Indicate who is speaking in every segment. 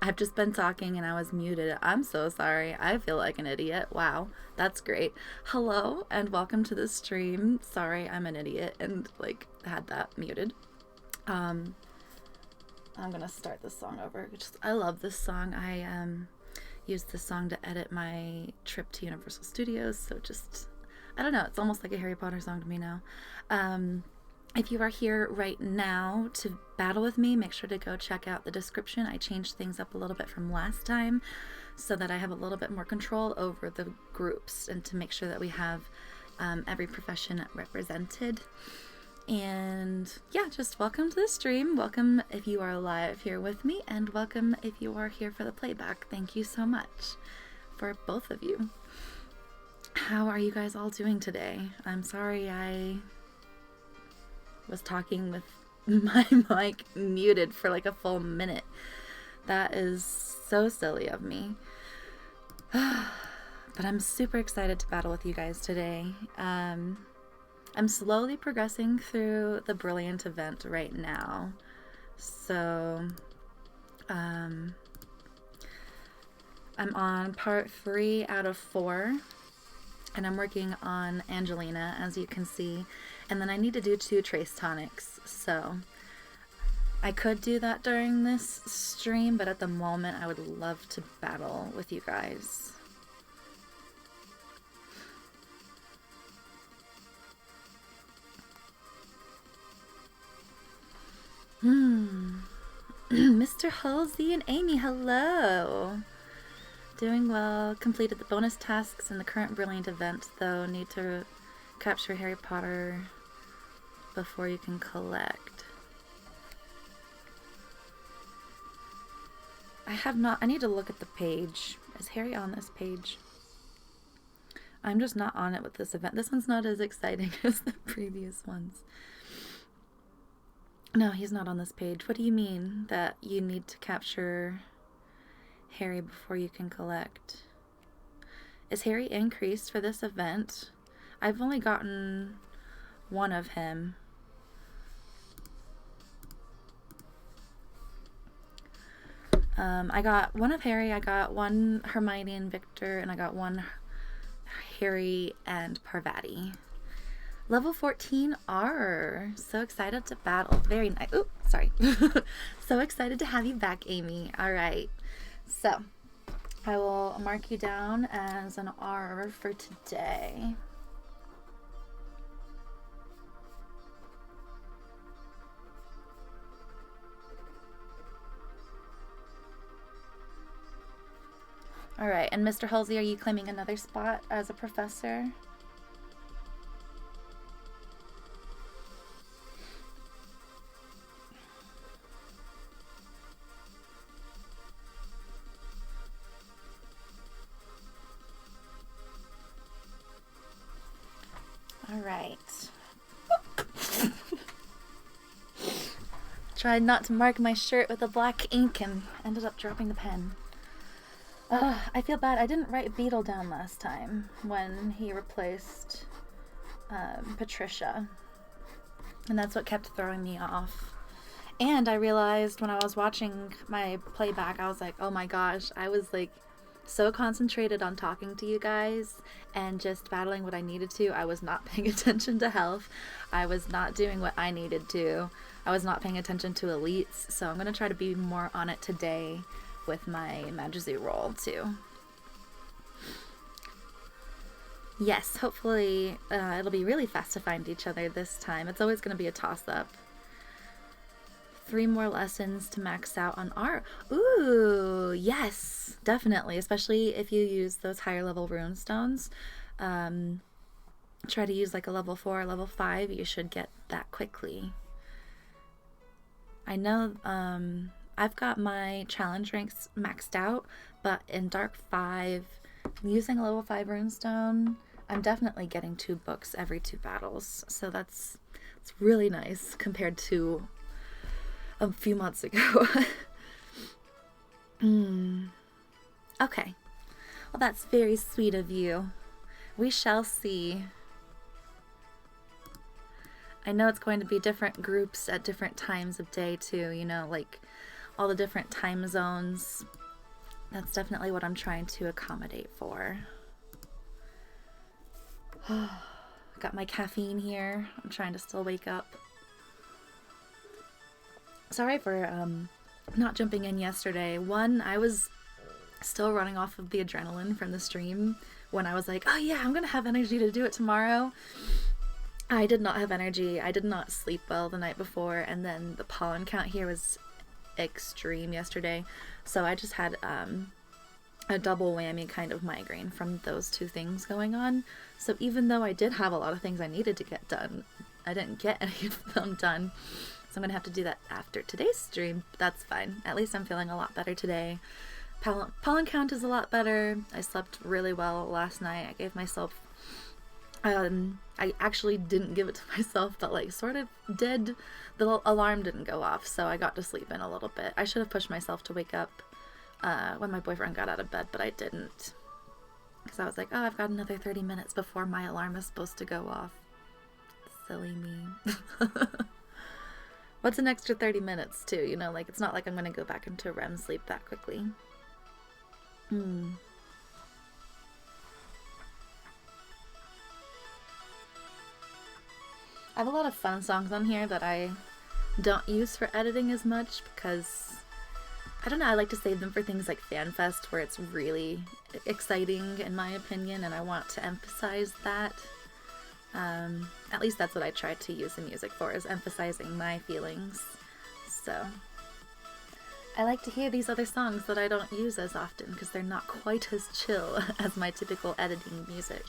Speaker 1: I've just been talking and I was muted. I'm so sorry. I feel like an idiot. Wow, that's great. Hello and welcome to the stream. Sorry, I'm an idiot and like had that muted. Um, I'm gonna start this song over. I love this song. I used this song to edit my trip to Universal Studios. So just, I don't know. It's almost like a Harry Potter song to me now. If you are here right now to battle with me, make sure to go check out the description. I changed things up a little bit from last time so that I have a little bit more control over the groups and to make sure that we have every profession represented. And yeah, just welcome to the stream. Welcome if you are live here with me, and welcome if you are here for the playback. Thank you so much for both of you. How are you guys all doing today? I'm sorry I was talking with my mic muted for like a full minute. That is so silly of me. But I'm super excited to battle with you guys today. I'm slowly progressing through the Brilliant event right now. So, I'm on part 3 out of 4. And I'm working on Angelina, as you can see. And then I need to do 2 trace tonics. So I could do that during this stream, but at the moment I would love to battle with you guys. Mr. Halsey and Amy, hello. Doing well. Completed the bonus tasks in the current Brilliant event, though. Need to capture Harry Potter before you can collect. I have not. I need to look at the page. Is Harry on this page? I'm just not on it with this event. This one's not as exciting as the previous ones. No, he's not on this page. What do you mean that you need to capture Harry before you can collect? Is Harry increased for this event? I've only gotten one of him. I got one of Harry, I got one Hermione and Victor, and I got one Harry and Parvati. Level 14 R. So excited to battle. Very nice. Oh, sorry. So excited to have you back, Amy. All right. So I will mark you down as an R for today. All right. And Mr. Halsey, are you claiming another spot as a professor? All right. Tried not to mark my shirt with a black ink and ended up dropping the pen. I feel bad. I didn't write Beetle down last time when he replaced Patricia. And that's what kept throwing me off. And I realized when I was watching my playback, I was like, oh my gosh, I was like so concentrated on talking to you guys and just battling what I needed to. I was not paying attention to health. I was not doing what I needed to. I was not paying attention to elites. So I'm going to try to be more on it today with my magizoo roll too. Yes, hopefully it'll be really fast to find each other this time. It's always going to be a toss-up. 3 more lessons to max out on art. Ooh, yes, definitely. Especially if you use those higher level rune stones. Try to use like a level 4 or level 5. You should get that quickly. I know I've got my challenge ranks maxed out, but in Dark 5, using a level 5 runestone, I'm definitely getting 2 books every 2 battles. So it's really nice compared to a few months ago. Okay. Well, that's very sweet of you. We shall see. I know it's going to be different groups at different times of day too, you know, like all the different time zones. That's definitely what I'm trying to accommodate for. Got my caffeine here. I'm trying to still wake up. Sorry for not jumping in yesterday. One, I was still running off of the adrenaline from the stream when I was like, oh yeah, I'm gonna have energy to do it tomorrow. I did not have energy. I did not sleep well the night before, and then the pollen count here was extreme yesterday, so I just had a double whammy kind of migraine from those two things going on. So even though I did have a lot of things I needed to get done, I didn't get any of them done. So I'm gonna have to do that after today's stream, but that's fine. At least I'm feeling a lot better today. Pollen count is a lot better. I slept really well last night. I gave myself I actually didn't give it to myself, but like sort of did. The alarm didn't go off, so I got to sleep in a little bit. I should have pushed myself to wake up when my boyfriend got out of bed, but I didn't. Because I was like, oh, I've got another 30 minutes before my alarm is supposed to go off. Silly me. What's an extra 30 minutes too? You know, like it's not like I'm going to go back into REM sleep that quickly. I have a lot of fun songs on here that I don't use for editing as much because, I don't know, I like to save them for things like FanFest where it's really exciting in my opinion, and I want to emphasize that. At least that's what I try to use the music for, is emphasizing my feelings. So I like to hear these other songs that I don't use as often because they're not quite as chill as my typical editing music.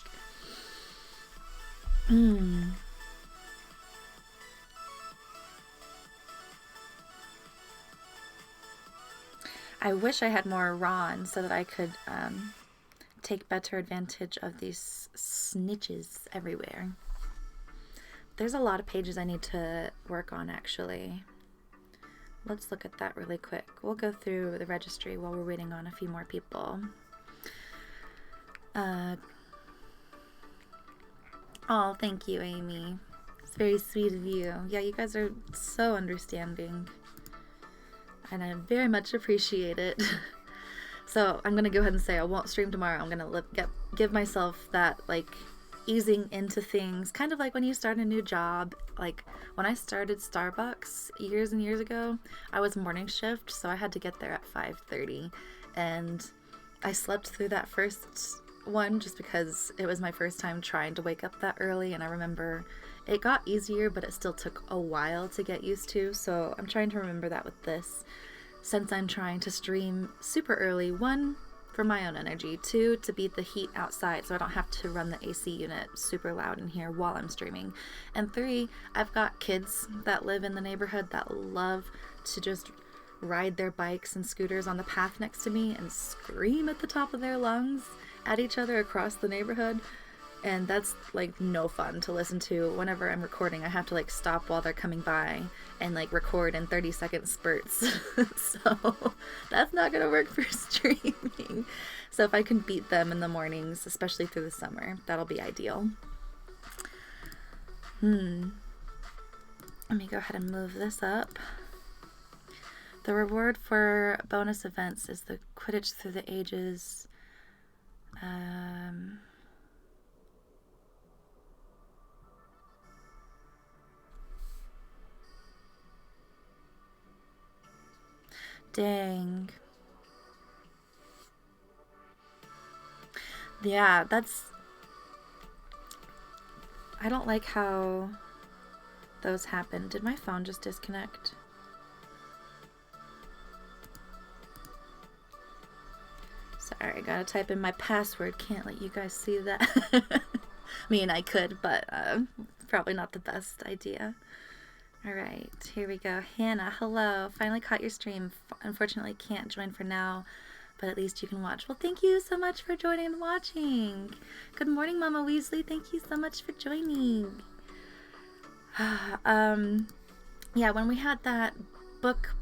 Speaker 1: I wish I had more rune so that I could take better advantage of these snitches everywhere. There's a lot of pages I need to work on, actually. Let's look at that really quick. We'll go through the registry while we're waiting on a few more people. Oh, thank you, Amy. It's very sweet of you. Yeah, you guys are so understanding. And I very much appreciate it. So I'm gonna go ahead and say I won't stream tomorrow. I'm gonna give myself that, like, easing into things, kind of like when you start a new job. Like when I started Starbucks years and years ago, I was morning shift, so I had to get there at 5:30, and I slept through that first one just because it was my first time trying to wake up that early, and I remember it got easier, but it still took a while to get used to. So I'm trying to remember that with this, since I'm trying to stream super early. One, for my own energy. Two, to beat the heat outside so I don't have to run the AC unit super loud in here while I'm streaming. And three, I've got kids that live in the neighborhood that love to just ride their bikes and scooters on the path next to me and scream at the top of their lungs at each other across the neighborhood. And that's like no fun to listen to. Whenever I'm recording, I have to like stop while they're coming by and like record in 30-second spurts. So that's not gonna work for streaming. So if I can beat them in the mornings, especially through the summer, that'll be ideal. Let me go ahead and move this up. The reward for bonus events is the Quidditch Through the Ages. Dang. Yeah, that's... I don't like how those happen. Did my phone just disconnect? Sorry, I gotta type in my password. Can't let you guys see that. I mean, I could, but probably not the best idea. Alright, here we go. Hannah, hello. Finally caught your stream. Unfortunately, can't join for now, but at least you can watch. Well, thank you so much for joining and watching. Good morning, Mama Weasley. Thank you so much for joining. Yeah, when we had that book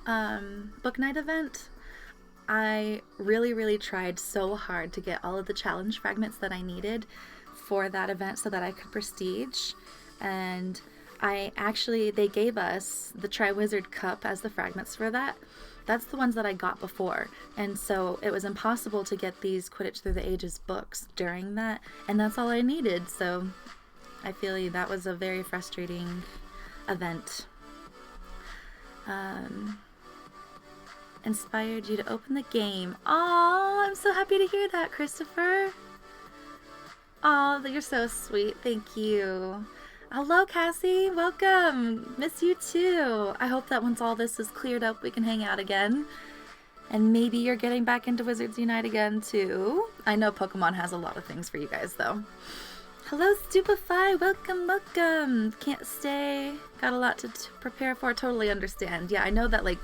Speaker 1: night event, I really tried so hard to get all of the challenge fragments that I needed for that event so that I could prestige. And they gave us the Triwizard Cup as the fragments for that. That's the ones that I got before. And so it was impossible to get these Quidditch Through the Ages books during that. And that's all I needed. So I feel like that was a very frustrating event. Inspired you to open the game. Oh, I'm so happy to hear that, Christopher. Oh, you're so sweet. Thank you. Hello, Cassie. Welcome. Miss you too. I hope that once all this is cleared up, we can hang out again. And maybe you're getting back into Wizards Unite again too. I know Pokemon has a lot of things for you guys though. Hello, Stupefy. Welcome, welcome. Can't stay. Got a lot to prepare for. Totally understand. Yeah, I know that, like,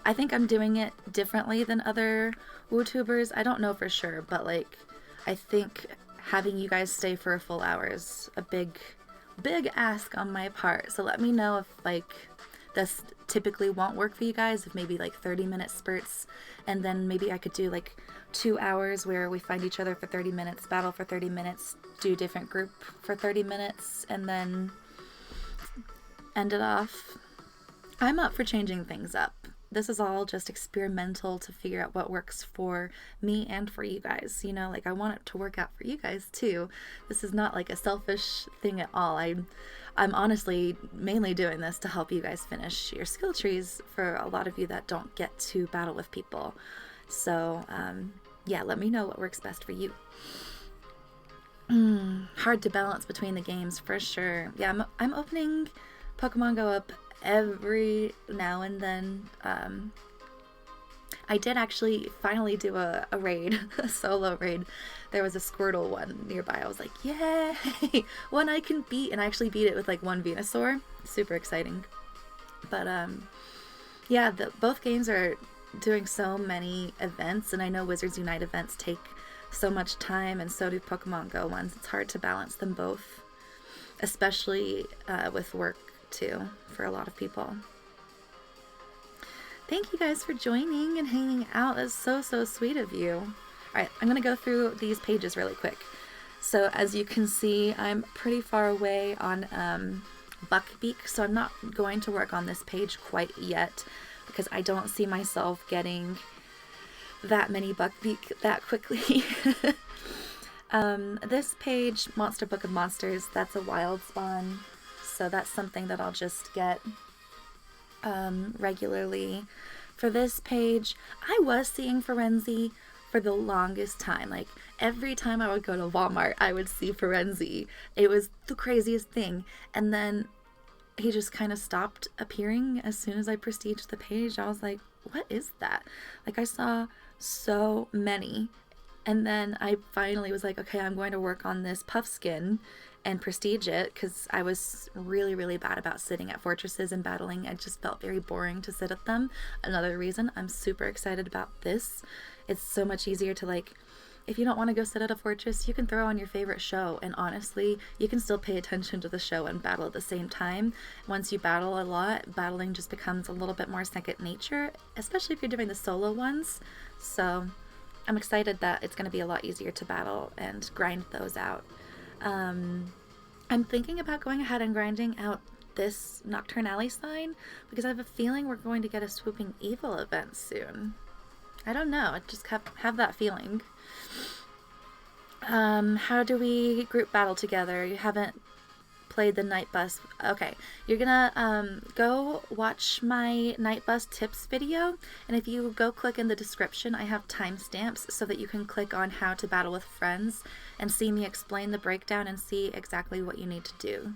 Speaker 1: I think I'm doing it differently than other WooTubers. I don't know for sure, but, like, I think having you guys stay for a full hour is a big ask on my part. So let me know if, like, this typically won't work for you guys, if maybe, like, 30-minute spurts, and then maybe I could do, like, 2 hours where we find each other for 30 minutes, battle for 30 minutes, do different group for 30 minutes, and then end it off. I'm up for changing things up. This is all just experimental to figure out what works for me and for you guys. You know, like, I want it to work out for you guys too. This is not like a selfish thing at all. I'm honestly mainly doing this to help you guys finish your skill trees for a lot of you that don't get to battle with people. So, yeah, let me know what works best for you. Hard to balance between the games for sure. Yeah, I'm opening Pokemon Go up every now and then. I did actually finally do a raid, a solo raid. There was a Squirtle one nearby. I was like, yay, one I can beat, and I actually beat it with like one Venusaur. Super exciting. But yeah, both games are doing so many events, and I know Wizards Unite events take so much time, and so do Pokemon Go ones. It's hard to balance them both, especially with work too, for a lot of people. Thank you guys for joining and hanging out. That's so sweet of you. All right, I'm gonna go through these pages really quick. So as you can see, I'm pretty far away on Buckbeak, so I'm not going to work on this page quite yet because I don't see myself getting that many Buckbeak that quickly. This page, Monster Book of Monsters, that's a wild spawn. So that's something that I'll just get regularly. For this page, I was seeing Firenze for the longest time. Like, every time I would go to Walmart, I would see Firenze. It was the craziest thing. And then he just kind of stopped appearing as soon as I prestiged the page. I was like, what is that? Like, I saw so many. And then I finally was like, okay, I'm going to work on this Puffskin and prestige it, because I was really bad about sitting at fortresses and battling. I just felt very boring to sit at them. Another reason I'm super excited about this. It's so much easier to, like, if you don't want to go sit at a fortress, you can throw on your favorite show, and honestly, you can still pay attention to the show and battle at the same time. Once you battle a lot, battling just becomes a little bit more second nature, especially if you're doing the solo ones. So I'm excited that it's going to be a lot easier to battle and grind those out. I'm thinking about going ahead and grinding out this Nocturne Alley sign, because I have a feeling we're going to get a Swooping Evil event soon. I don't know, I just have that feeling. How do we group battle together? You haven't played the Night Bus. Okay, you're gonna go watch my Night Bus tips video, and if you go click in the description, I have timestamps so that you can click on how to battle with friends and see me explain the breakdown and see exactly what you need to do.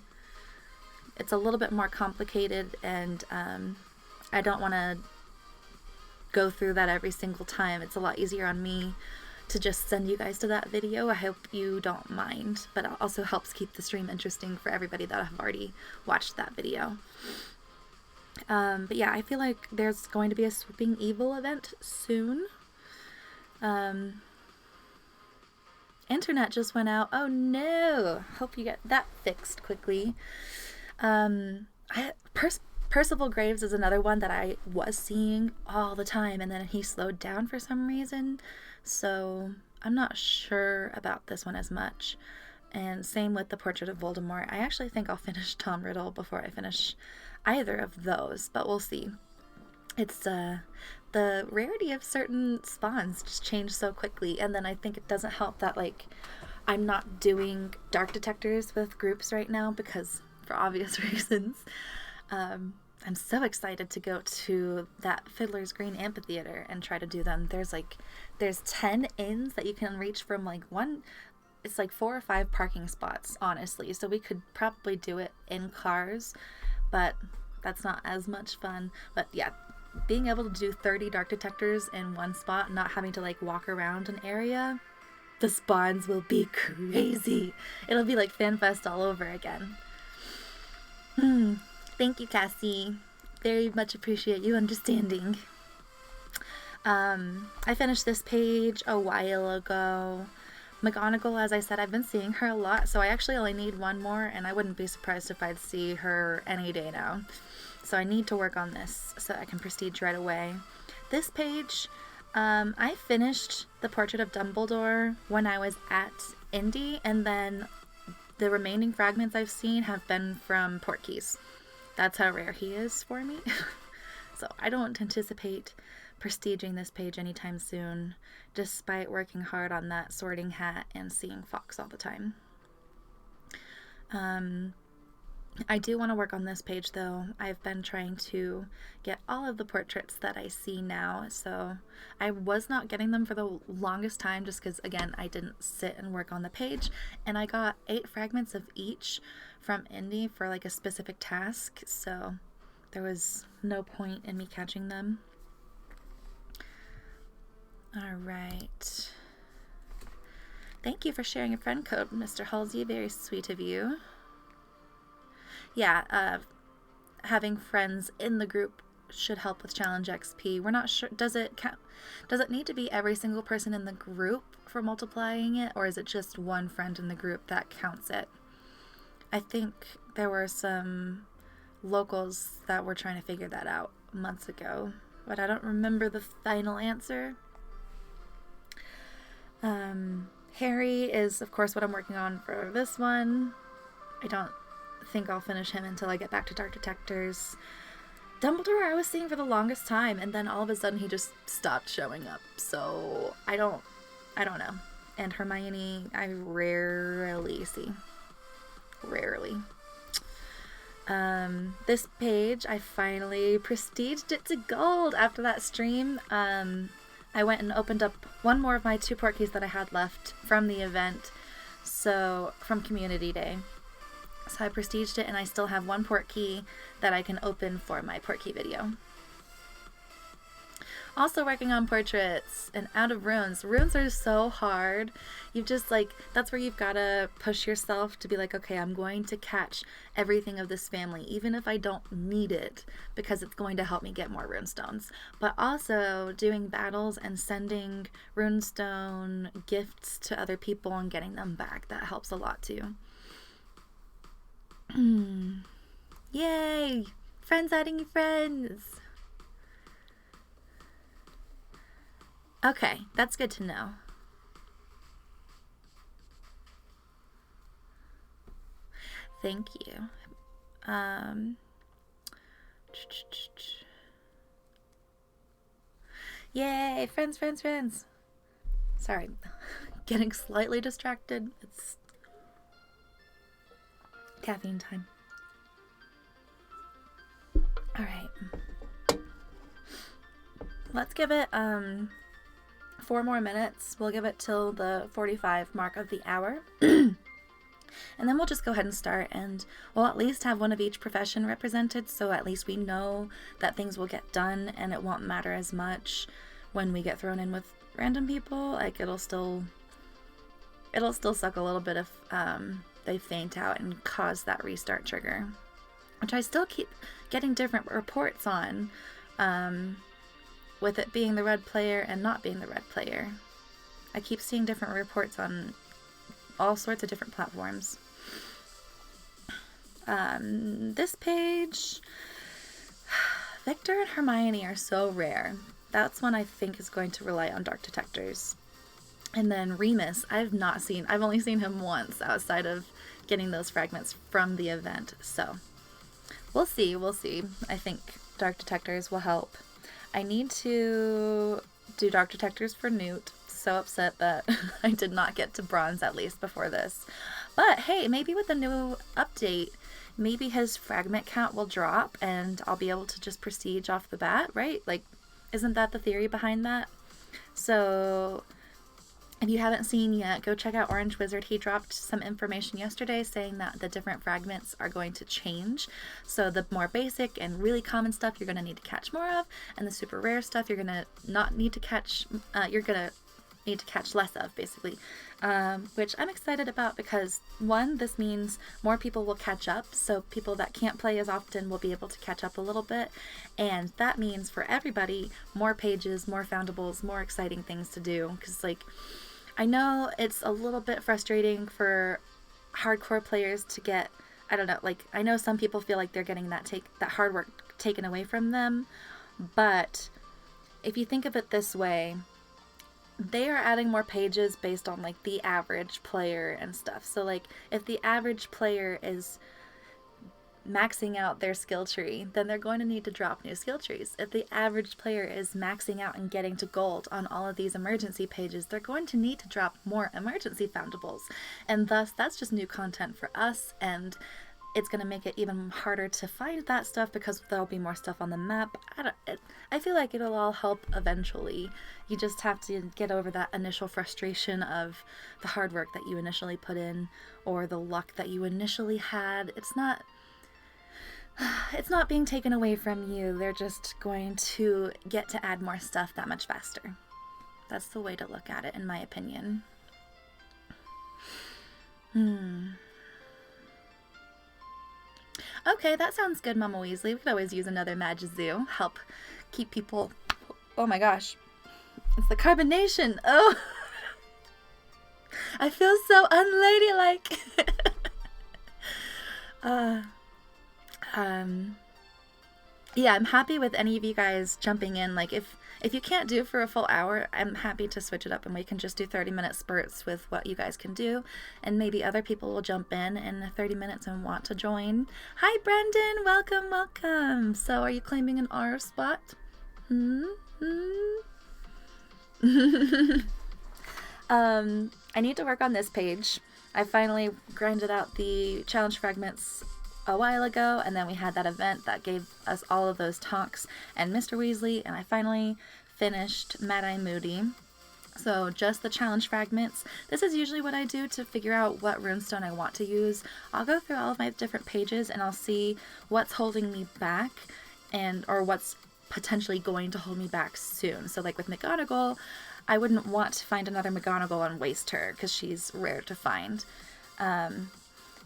Speaker 1: It's a little bit more complicated, and I don't want to go through that every single time. It's a lot easier on me to just send you guys to that video. I hope you don't mind, but it also helps keep the stream interesting for everybody that have already watched that video. But yeah, I feel like there's going to be a Swooping Evil event soon. Internet just went out. Oh no! Hope you get that fixed quickly. Percival Graves is another one that I was seeing all the time, and then he slowed down for some reason. So I'm not sure about this one as much. And same with the Portrait of Voldemort. I actually think I'll finish Tom Riddle before I finish either of those, but we'll see. It's the rarity of certain spawns just changed so quickly, and then I think it doesn't help that like I'm not doing dark detectors with groups right now because for obvious reasons. I'm so excited to go to that Fiddler's Green Amphitheater and try to do them. There's 10 inns that you can reach from like one. It's like 4 or 5 parking spots, honestly. So we could probably do it in cars, but that's not as much fun. But yeah, being able to do 30 dark detectors in one spot, not having to like walk around an area, the spawns will be crazy. It'll be like FanFest all over again. Thank you, Cassie. Very much appreciate you understanding. I finished this page a while ago. McGonagall, as I said, I've been seeing her a lot, so I actually only need one more, and I wouldn't be surprised if I'd see her any day now. So I need to work on this so I can prestige right away. This page, I finished the Portrait of Dumbledore when I was at Indy, and then the remaining fragments I've seen have been from Portkeys. That's how rare he is for me. So I don't anticipate prestiging this page anytime soon, despite working hard on that Sorting Hat and seeing Fox all the time. I do want to work on this page though. I've been trying to get all of the portraits that I see now, so I was not getting them for the longest time just because, again, I didn't sit and work on the page, and I got 8 fragments of each from Indy for like a specific task, so there was no point in me catching them. Alright. Thank you for sharing your friend code, Mr. Halsey. Very sweet of you. Yeah, having friends in the group should help with challenge XP. We're not sure, does it need to be every single person in the group for multiplying it, or is it just one friend in the group that counts it? I think there were some locals that were trying to figure that out months ago, but I don't remember the final answer. Harry is, of course, what I'm working on for this one. I don't think I'll finish him until I get back to Dark Detectors. Dumbledore I was seeing for the longest time, and then all of a sudden he just stopped showing up, so I don't know. And Hermione I rarely see. Rarely. This page I finally prestiged it to gold after that stream. I went and opened up one more of my 2 Portkeys that I had left from the event, so from Community Day. So I prestiged it, and I still have 1 Portkey that I can open for my Portkey video. Also working on portraits and out of runes. Runes are so hard. You've just like, that's where you've got to push yourself to be like, okay, I'm going to catch everything of this family, even if I don't need it, because it's going to help me get more runestones. But also doing battles and sending runestone gifts to other people and getting them back. That helps a lot too. Yay! Friends adding your friends! Okay, that's good to know. Thank you. Yay, friends, friends, friends. Sorry, getting slightly distracted. It's caffeine time. All right. Let's give it 4 more minutes. We'll give it till the 45 mark of the hour. And then we'll just go ahead and start, and we'll at least have one of each profession represented, so at least we know that things will get done and it won't matter as much when we get thrown in with random people. Like it'll still suck a little bit if they faint out and cause that restart trigger, which I still keep getting different reports on. With it being the red player and not being the red player. I keep seeing different reports on all sorts of different platforms. This page, Victor and Hermione are so rare. That's one I think is going to rely on Dark Detectors. And then Remus, I've only seen him once outside of getting those fragments from the event. So we'll see. I think Dark Detectors will help. I need to do Dark Detectors for Newt. So upset that I did not get to bronze at least before this. But hey, maybe with the new update, maybe his fragment count will drop and I'll be able to just prestige off the bat, right? Like, isn't that the theory behind that? So if you haven't seen yet, go check out Orange Wizard. He dropped some information yesterday saying that the different fragments are going to change. So the more basic and really common stuff you're going to need to catch more of, and the super rare stuff you're going to not need to catch, need to catch less of, basically, which I'm excited about because, one, this means more people will catch up, so people that can't play as often will be able to catch up a little bit, and that means for everybody, more pages, more foundables, more exciting things to do, because, like, I know it's a little bit frustrating for hardcore players to get, I don't know, like, I know some people feel like they're getting that hard work taken away from them, but if you think of it this way, they are adding more pages based on, like, the average player and stuff. So, like, if the average player is maxing out their skill tree, then they're going to need to drop new skill trees. If the average player is maxing out and getting to gold on all of these emergency pages, they're going to need to drop more emergency foundables. And thus, that's just new content for us, and it's going to make it even harder to find that stuff because there'll be more stuff on the map. I feel like it'll all help eventually. You just have to get over that initial frustration of the hard work that you initially put in or the luck that you initially had. It's not being taken away from you. They're just going to get to add more stuff that much faster. That's the way to look at it, in my opinion. Okay, that sounds good, Mama Weasley. We could always use another magizoo. Help keep people... Oh my gosh. It's the carbonation. Oh! I feel so unladylike. Yeah, I'm happy with any of you guys jumping in. Like, if you can't do for a full hour, I'm happy to switch it up and we can just do 30-minute spurts with what you guys can do. And maybe other people will jump in 30 minutes and want to join. Hi, Brendan. Welcome, welcome. So, are you claiming an R spot? I need to work on this page. I finally grinded out the challenge fragments a while ago, and then we had that event that gave us all of those Tonks and Mr. Weasley, and I finally finished Mad Eye Moody. So just the challenge fragments. This is usually what I do to figure out what runestone I want to use. I'll go through all of my different pages and I'll see what's holding me back or what's potentially going to hold me back soon. So like with McGonagall, I wouldn't want to find another McGonagall and waste her because she's rare to find.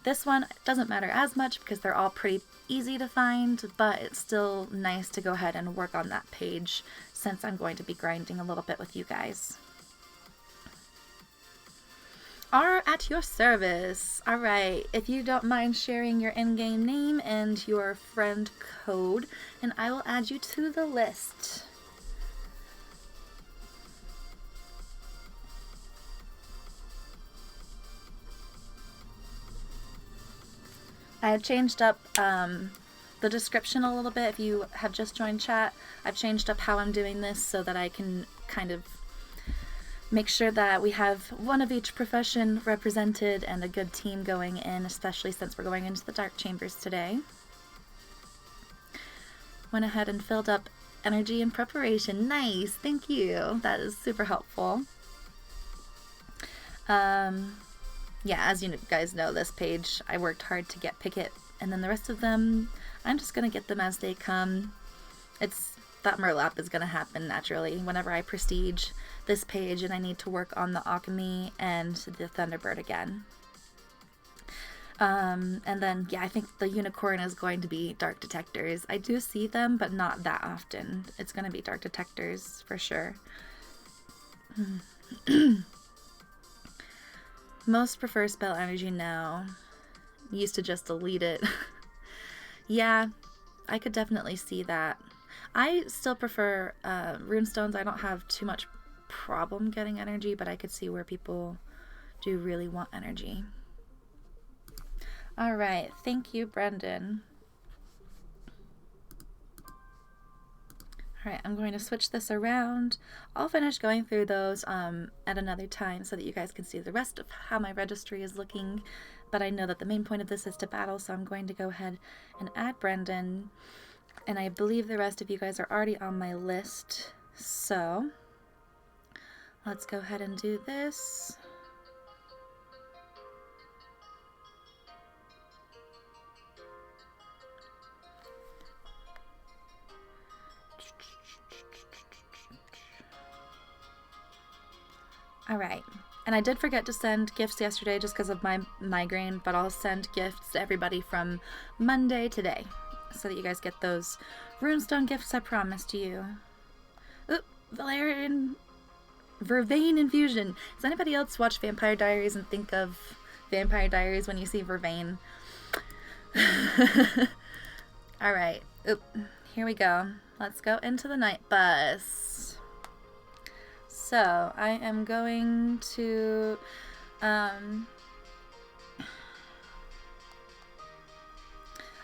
Speaker 1: This one doesn't matter as much because they're all pretty easy to find, but it's still nice to go ahead and work on that page since I'm going to be grinding a little bit with you guys. Are at your service. All right, if you don't mind sharing your in-game name and your friend code, and I will add you to the list. I have changed up the description a little bit. If you have just joined chat, I've changed up how I'm doing this so that I can kind of make sure that we have one of each profession represented and a good team going in, especially since we're going into the Dark Chambers today. Went ahead and filled up energy and preparation. Nice, thank you. That is super helpful. Yeah, as you guys know, this page, I worked hard to get Picket, and then the rest of them, I'm just going to get them as they come. That Merlap is going to happen naturally whenever I prestige this page and I need to work on the Alchemy and the Thunderbird again. And then, yeah, I think the Unicorn is going to be Dark Detectors. I do see them, but not that often. It's going to be Dark Detectors for sure. Most prefer spell energy now. Used to just delete it. Yeah, I could definitely see that. I still prefer runestones. I don't have too much problem getting energy, but I could see where people do really want energy. All right, thank you, Brendan. All right, I'm going to switch this around. I'll finish going through those at another time so that you guys can see the rest of how my registry is looking. But I know that the main point of this is to battle, so I'm going to go ahead and add Brendan. And I believe the rest of you guys are already on my list. So let's go ahead and do this. All right, and I did forget to send gifts yesterday just because of my migraine, but I'll send gifts to everybody from Monday today so that you guys get those runestone gifts I promised you. Oop, Vervain infusion. Does anybody else watch Vampire Diaries and think of Vampire Diaries when you see Vervain? All right, oop, here we go. Let's go into the night bus. So I am going to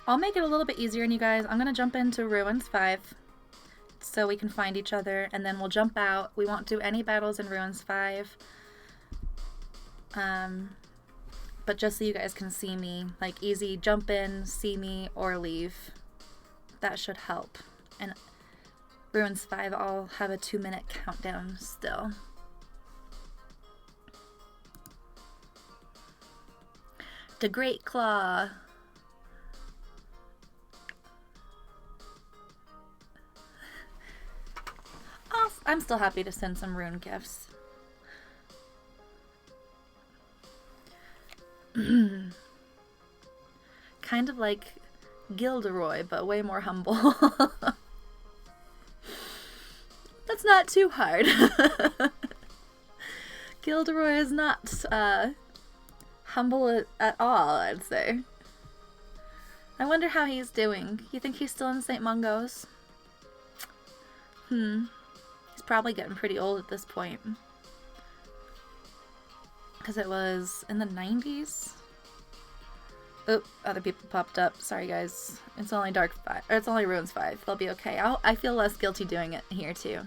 Speaker 1: I'll make it a little bit easier on you guys. I'm gonna jump into Ruins 5 so we can find each other, and then we'll jump out. We won't do any battles in Ruins 5, but just so you guys can see me, like easy jump in, see me, or leave. That should help. And Ruins 5, I'll have a 2-minute countdown still. The Great Claw. I'm still happy to send some rune gifts. Kind of like Gilderoy, but way more humble. That's not too hard. Gilderoy is not humble at all, I'd say. I wonder how he's doing. You think he's still in St. Mungo's? He's probably getting pretty old at this point. Because it was in the 90s? Oop, other people popped up. Sorry, guys. It's only Dark 5, or it's only Ruins 5. They'll be okay. I feel less guilty doing it here, too.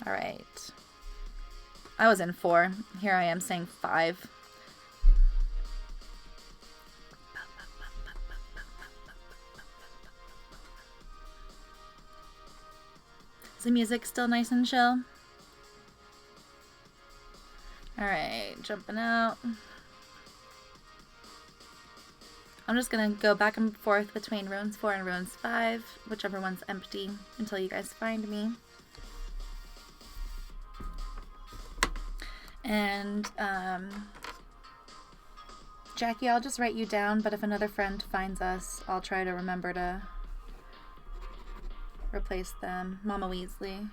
Speaker 1: Alright. I was in 4. Here I am saying 5. Is the music still nice and chill? Alright, jumping out. I'm just gonna go back and forth between Ruins 4 and Ruins 5, whichever one's empty, until you guys find me. And, Jackie, I'll just write you down, but if another friend finds us, I'll try to remember to replace them. Mama Weasley.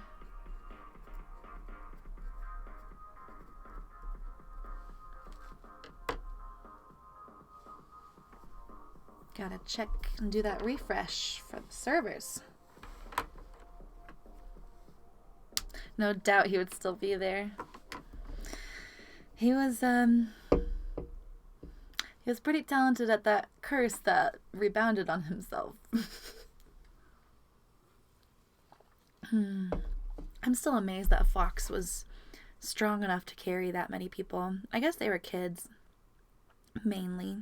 Speaker 1: Gotta check and do that refresh for the servers. No doubt he would still be there. He was pretty talented at that curse that rebounded on himself. I'm still amazed that Fox was strong enough to carry that many people. I guess they were kids, mainly.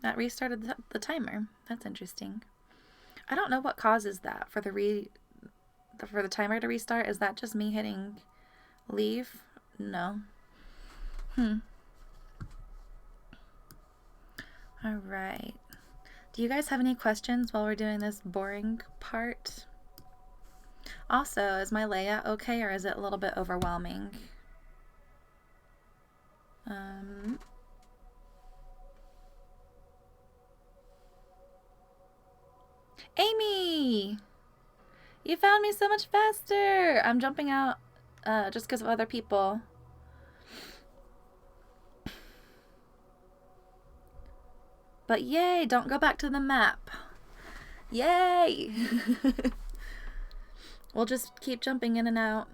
Speaker 1: That restarted the timer. That's interesting. I don't know what causes that for the timer to restart. Is that just me hitting leave? No. All right. Do you guys have any questions while we're doing this boring part? Also, is my layout okay, or is it a little bit overwhelming? Amy! You found me so much faster! I'm jumping out just because of other people. But yay, don't go back to the map. Yay! We'll just keep jumping in and out.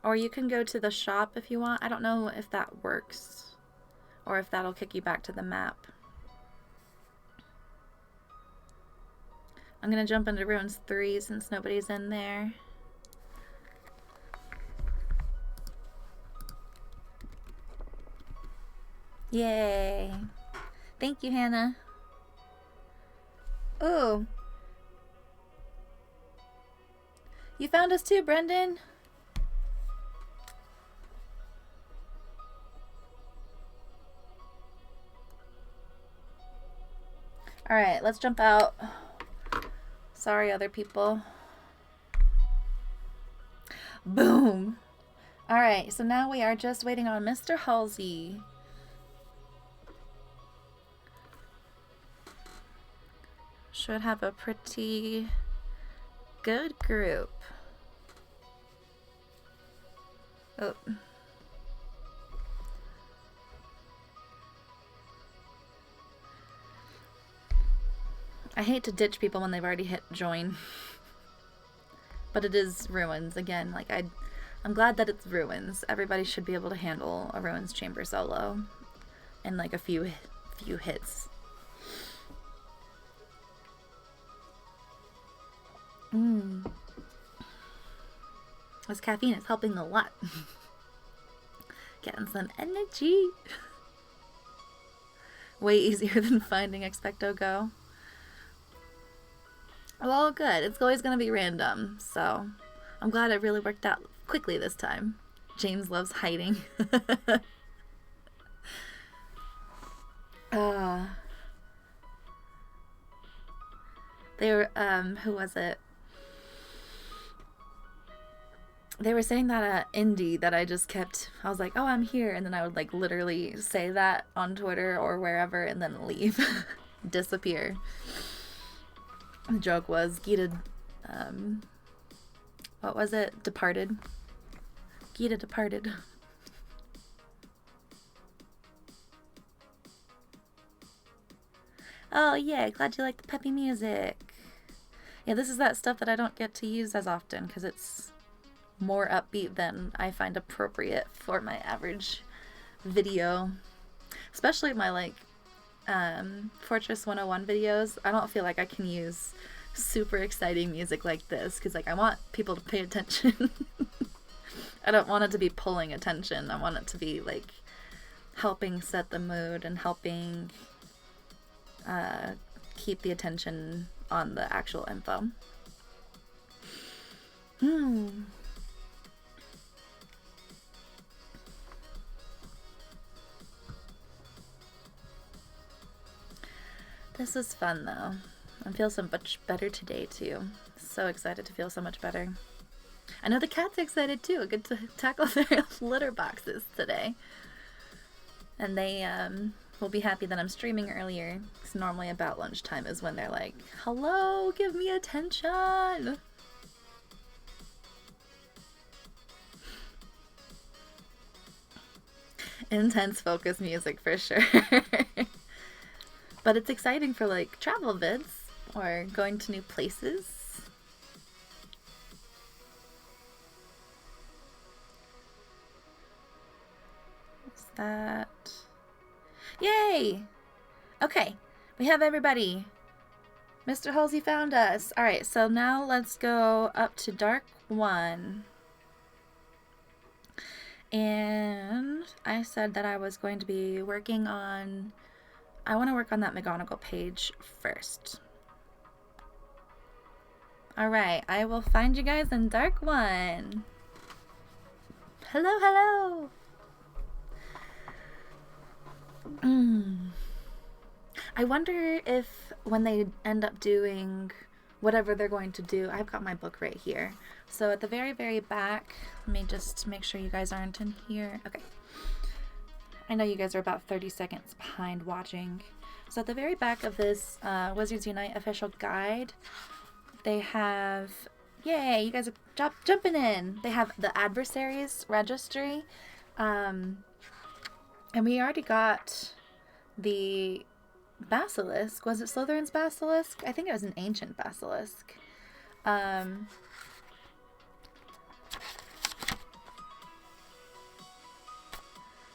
Speaker 1: Or you can go to the shop if you want. I don't know if that works. Or if that'll kick you back to the map. I'm gonna jump into Ruins 3 since nobody's in there. Yay! Thank you, Hannah. Ooh. You found us too, Brendan. Alright, let's jump out. Sorry, other people. Boom! Alright, so now we are just waiting on Mr. Halsey. Should have a pretty good group. Oh. I hate to ditch people when they've already hit join. But it is Ruins again. Like I'm glad that it's Ruins. Everybody should be able to handle a Ruins chamber solo in like a few hits. This caffeine is helping a lot. Getting some energy. Way easier than finding Expecto Go. Well, good. It's always going to be random, so I'm glad it really worked out quickly this time. James loves hiding. They were, who was it? They were saying that indie that I just kept, I was like, oh, I'm here. And then I would like literally say that on Twitter or wherever and then leave. Disappear. The joke was Gita, what was it? Departed. Gita departed. Oh, yeah, glad you like the peppy music. Yeah, this is that stuff that I don't get to use as often because it's more upbeat than I find appropriate for my average video. Especially my, like, Fortress 101 videos. I don't feel like I can use super exciting music like this because, like, I want people to pay attention. I don't want it to be pulling attention. I want it to be, like, helping set the mood and helping keep the attention on the actual info. This is fun though. I feel so much better today too. So excited to feel so much better. I know the cat's excited too. I get to tackle their litter boxes today. And they will be happy that I'm streaming earlier. Because normally about lunchtime is when they're like, hello, give me attention. Intense focus music for sure. But it's exciting for like travel vids or going to new places. What's that? Yay! Okay, we have everybody. Mr. Halsey found us. Alright, so now let's go up to Dark 1. And I said that I was going to be working on... I want to work on that McGonagall page first. Alright, I will find you guys in Dark 1. Hello, hello! I wonder if when they end up doing whatever they're going to do, I've got my book right here. So at the very, very back, let me just make sure you guys aren't in here. Okay. I know you guys are about 30 seconds behind watching. So at the very back of this Wizards Unite official guide, they have, yay, you guys are jumping in. They have the adversaries registry. And we already got the basilisk. Was it Slytherin's basilisk? I think it was an ancient basilisk.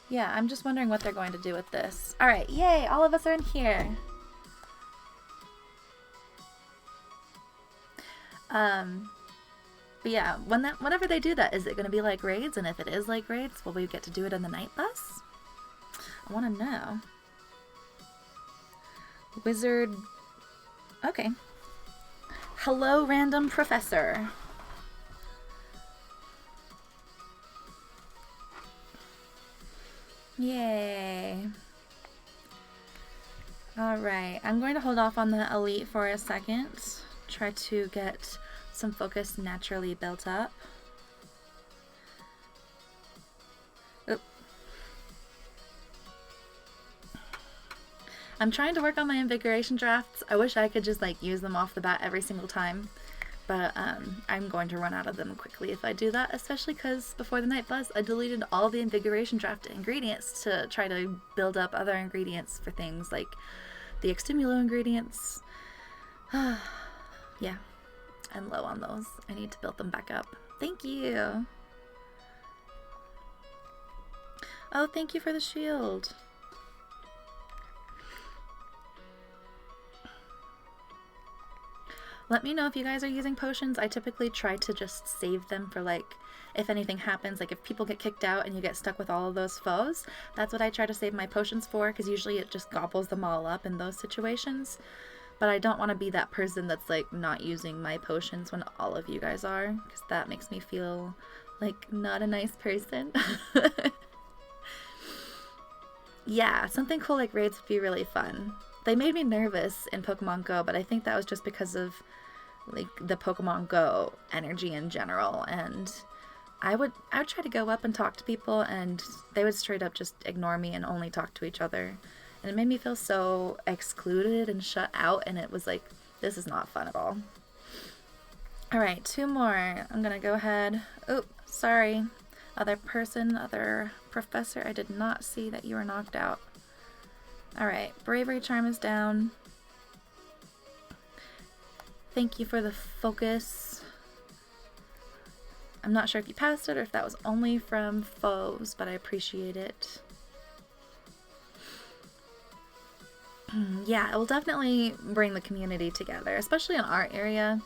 Speaker 1: Yeah, I'm just wondering what they're going to do with this. Alright, yay! All of us are in here. But yeah, whenever they do that, is it going to be like raids? And if it is like raids, will we get to do it in the night bus? I want to know. Wizard. Okay. Hello, random professor. Yay. Alright, I'm going to hold off on the elite for a second. Try to get some focus naturally built up. Oop. I'm trying to work on my invigoration drafts. I wish I could just like use them off the bat every single time. But I'm going to run out of them quickly if I do that, especially because before the night buzz, I deleted all the invigoration draft ingredients to try to build up other ingredients for things like the extimulo ingredients. Yeah, I'm low on those. I need to build them back up. Thank you. Oh, thank you for the shield. Let me know if you guys are using potions. I typically try to just save them for like, if anything happens, like if people get kicked out and you get stuck with all of those foes, that's what I try to save my potions for, because usually it just gobbles them all up in those situations. But I don't want to be that person that's like not using my potions when all of you guys are, because that makes me feel like not a nice person. Yeah, something cool like raids would be really fun. They made me nervous in Pokemon Go, but I think that was just because of like the Pokemon Go energy in general, and I would try to go up and talk to people and they would straight up just ignore me and only talk to each other. And it made me feel so excluded and shut out, and it was like, this is not fun at all. Alright, 2 more. I'm gonna go ahead. Oop, sorry. Other person, other professor, I did not see that you were knocked out. Alright, Bravery Charm is down. Thank you for the focus. I'm not sure if you passed it or if that was only from foes, but I appreciate it. Yeah, it will definitely bring the community together, especially in our area.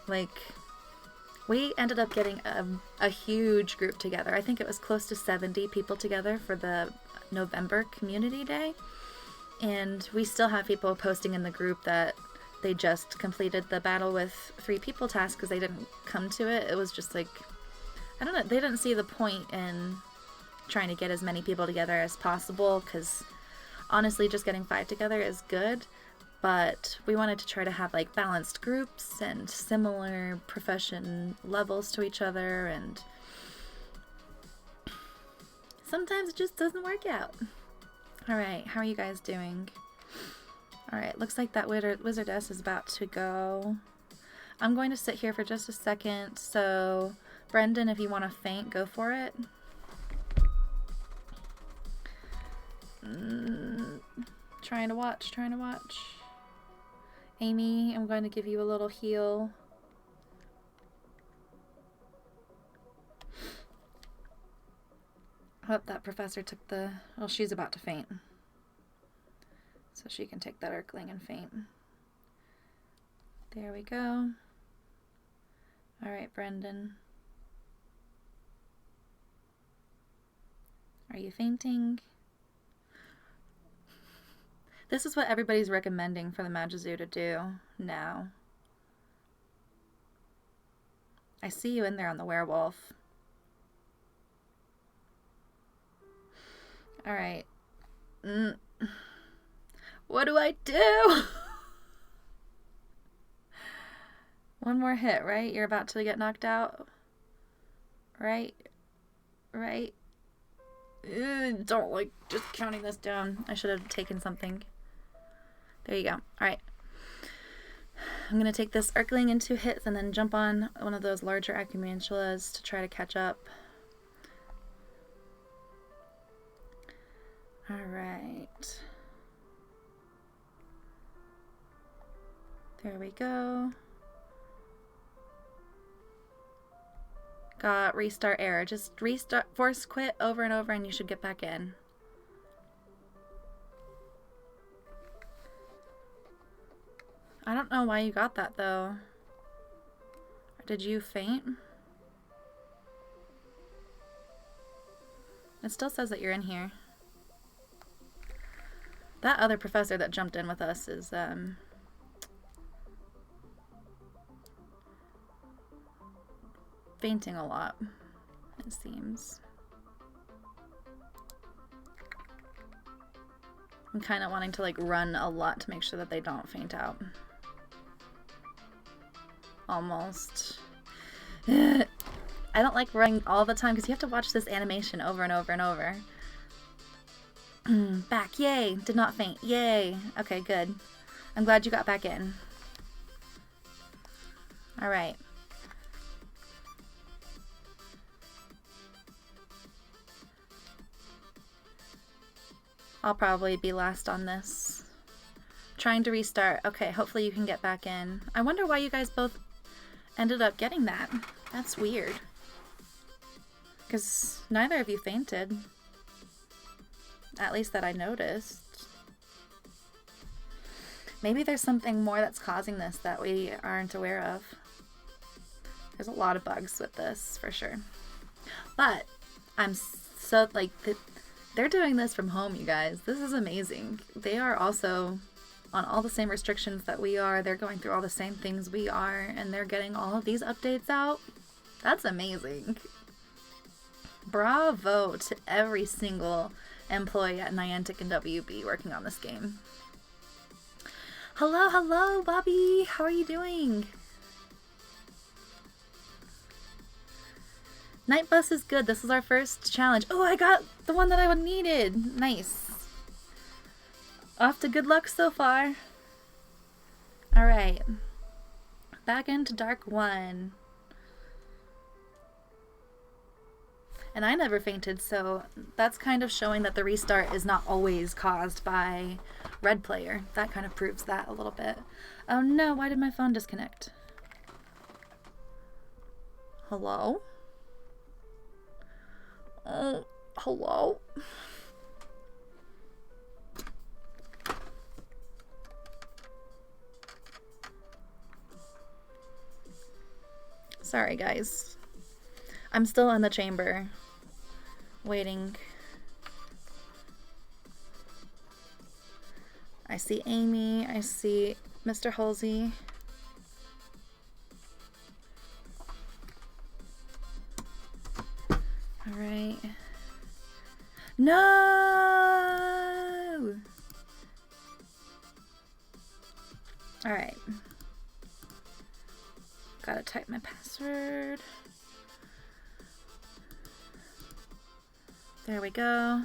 Speaker 1: Like, we ended up getting a huge group together. I think it was close to 70 people together for the November Community Day. And we still have people posting in the group that they just completed the battle with 3 people task because they didn't come to it. It was just like, I don't know, they didn't see the point in trying to get as many people together as possible, because honestly just getting 5 together is good, but we wanted to try to have like balanced groups and similar profession levels to each other, and sometimes it just doesn't work out. Alright, how are you guys doing? Alright, looks like that wizardess is about to go. I'm going to sit here for just a second, so Brendan, if you want to faint, go for it. Trying to watch. Amy, I'm going to give you a little heal. Oh, that professor took the... Well, she's about to faint. So she can take that Urkling and faint. There we go. Alright, Brendan. Are you fainting? This is what everybody's recommending for the magizoo to do now. I see you in there on the werewolf. Alright. What do I do? One more hit, right? You're about to get knocked out. Right? Don't like just counting this down. I should have taken something. There you go. Alright. I'm going to take this Urkling in 2 hits and then jump on one of those larger Acumantulas to try to catch up. Alright. There we go. Got restart error. Just restart, force quit over and over and you should get back in. I don't know why you got that though. Did you faint? It still says that you're in here. That other professor that jumped in with us is fainting a lot, it seems. I'm kind of wanting to like run a lot to make sure that they don't faint out. Almost. I don't like running all the time because you have to watch this animation over and over and over. Back, yay! Did not faint, yay! Okay, good. I'm glad you got back in. Alright. I'll probably be last on this. Trying to restart. Okay, hopefully you can get back in. I wonder why you guys both ended up getting that. That's weird. Because neither of you fainted. At least that I noticed. Maybe there's something more that's causing this that we aren't aware of. There's a lot of bugs with this, for sure. But I'm so, like, they're doing this from home, you guys. This is amazing. They are also on all the same restrictions that we are. They're going through all the same things we are, and they're getting all of these updates out. That's amazing. Bravo to every single employee at Niantic and WB working on this game. Hello, hello, Bobby. How are you doing? Night Bus is good. This is our first challenge. Oh, I got the one that I needed. Nice. Off to good luck so far. Alright. Back into Dark 1. And I never fainted, so that's kind of showing that the restart is not always caused by red player. That kind of proves that a little bit. Oh no, why did my phone disconnect? Hello? Oh, hello? Sorry, guys. I'm still in the chamber, waiting. I see Amy, I see Mr. Halsey. All right. No! All right. Gotta type my password. There we go.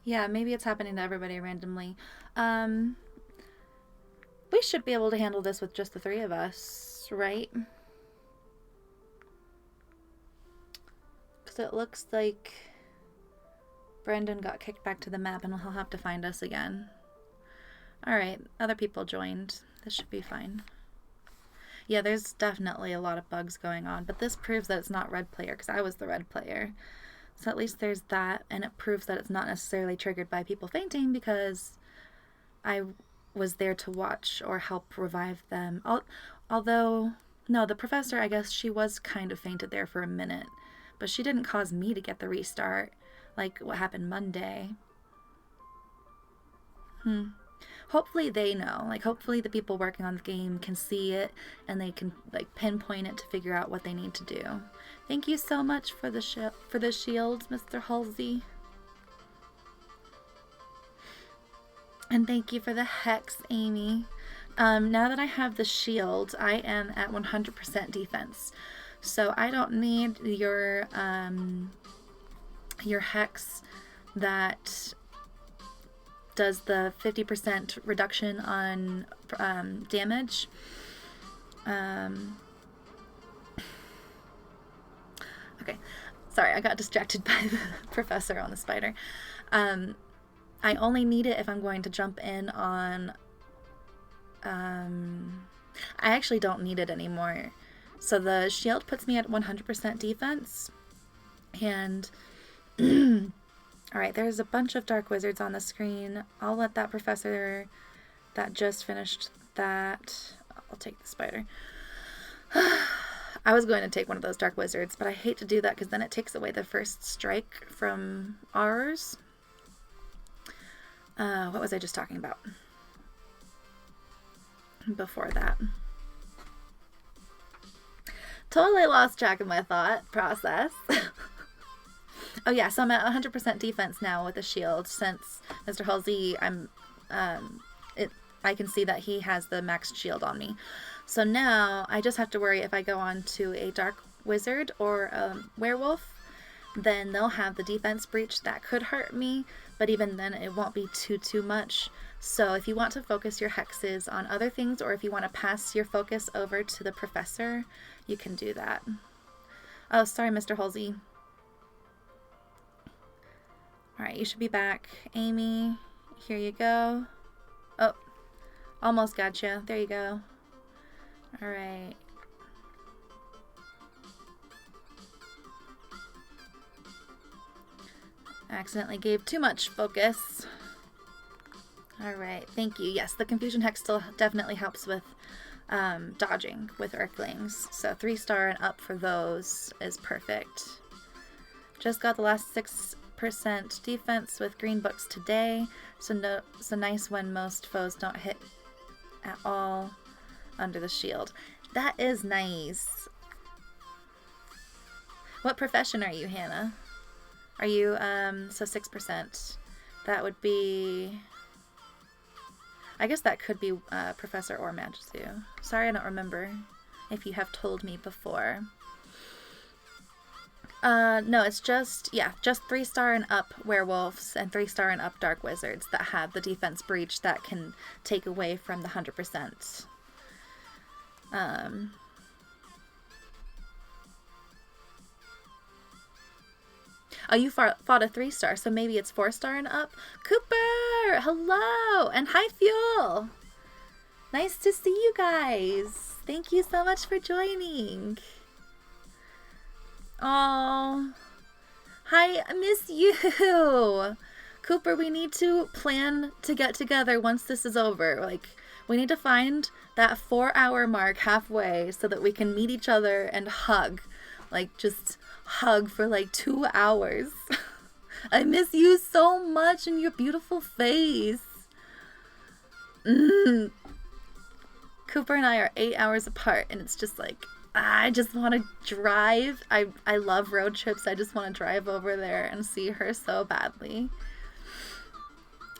Speaker 1: Yeah, maybe it's happening to everybody randomly. We should be able to handle this with just the three of us, right? Because it looks like Brendan got kicked back to the map and he'll have to find us again. Alright, other people joined. This should be fine. Yeah, there's definitely a lot of bugs going on, but this proves that it's not red player, because I was the red player. So at least there's that, and it proves that it's not necessarily triggered by people fainting, because I was there to watch or help revive them. Although, no, the professor, I guess she was kind of fainted there for a minute, but she didn't cause me to get the restart, like what happened Monday. Hopefully they know. Like, hopefully the people working on the game can see it and they can, like, pinpoint it to figure out what they need to do. Thank you so much for the shield, Mr. Halsey. And thank you for the hex, Amy. Now that I have the shield, I am at 100% defense. So I don't need your hex that does the 50% reduction on damage. Okay, sorry, I got distracted by the professor on the spider. I only need it if I'm going to jump in on... I actually don't need it anymore. So the shield puts me at 100% defense. And... Alright, there's a bunch of dark wizards on the screen. I'll let that professor that just finished that... I'll take the spider. I was going to take one of those dark wizards, but I hate to do that because then it takes away the first strike from ours. What was I just talking about before that? Totally lost track of my thought process. Oh yeah, so I'm at 100% defense now with the shield since Mr. Halsey, I can see that he has the maxed shield on me. So now I just have to worry if I go on to a dark wizard or a werewolf, then they'll have the defense breach that could hurt me, but even then it won't be too much. So if you want to focus your hexes on other things, or if you want to pass your focus over to the professor, you can do that. Oh, sorry, Mr. Halsey. Alright, you should be back. Amy, here you go. Oh, almost gotcha. There you go. Alright. Accidentally gave too much focus. Alright, thank you. Yes, the Confusion Hex still definitely helps with dodging with Earthlings. So 3-star and up for those is perfect. Just got the last 6% defense with green books today. So nice when most foes don't hit at all under the shield. That is nice. What profession are you, Hannah? Are you, so 6%. That would be... I guess that could be Professor or magizoo. Sorry, I don't remember if you have told me before. No, it's just 3-star and up werewolves and 3-star and up dark wizards that have the defense breach that can take away from the 100%. Oh, you fought a 3-star, so maybe it's 4-star and up. Cooper! Hello! And hi, Fuel! Nice to see you guys! Thank you so much for joining. Oh, hi, I miss you! Cooper, we need to plan to get together once this is over. Like, we need to find that 4-hour mark halfway so that we can meet each other and hug. Like, just hug for like 2 hours. I miss you so much and your beautiful face. Cooper and I are 8 hours apart, and it's just like, I just want to drive. I love road trips. I just want to drive over there and see her so badly.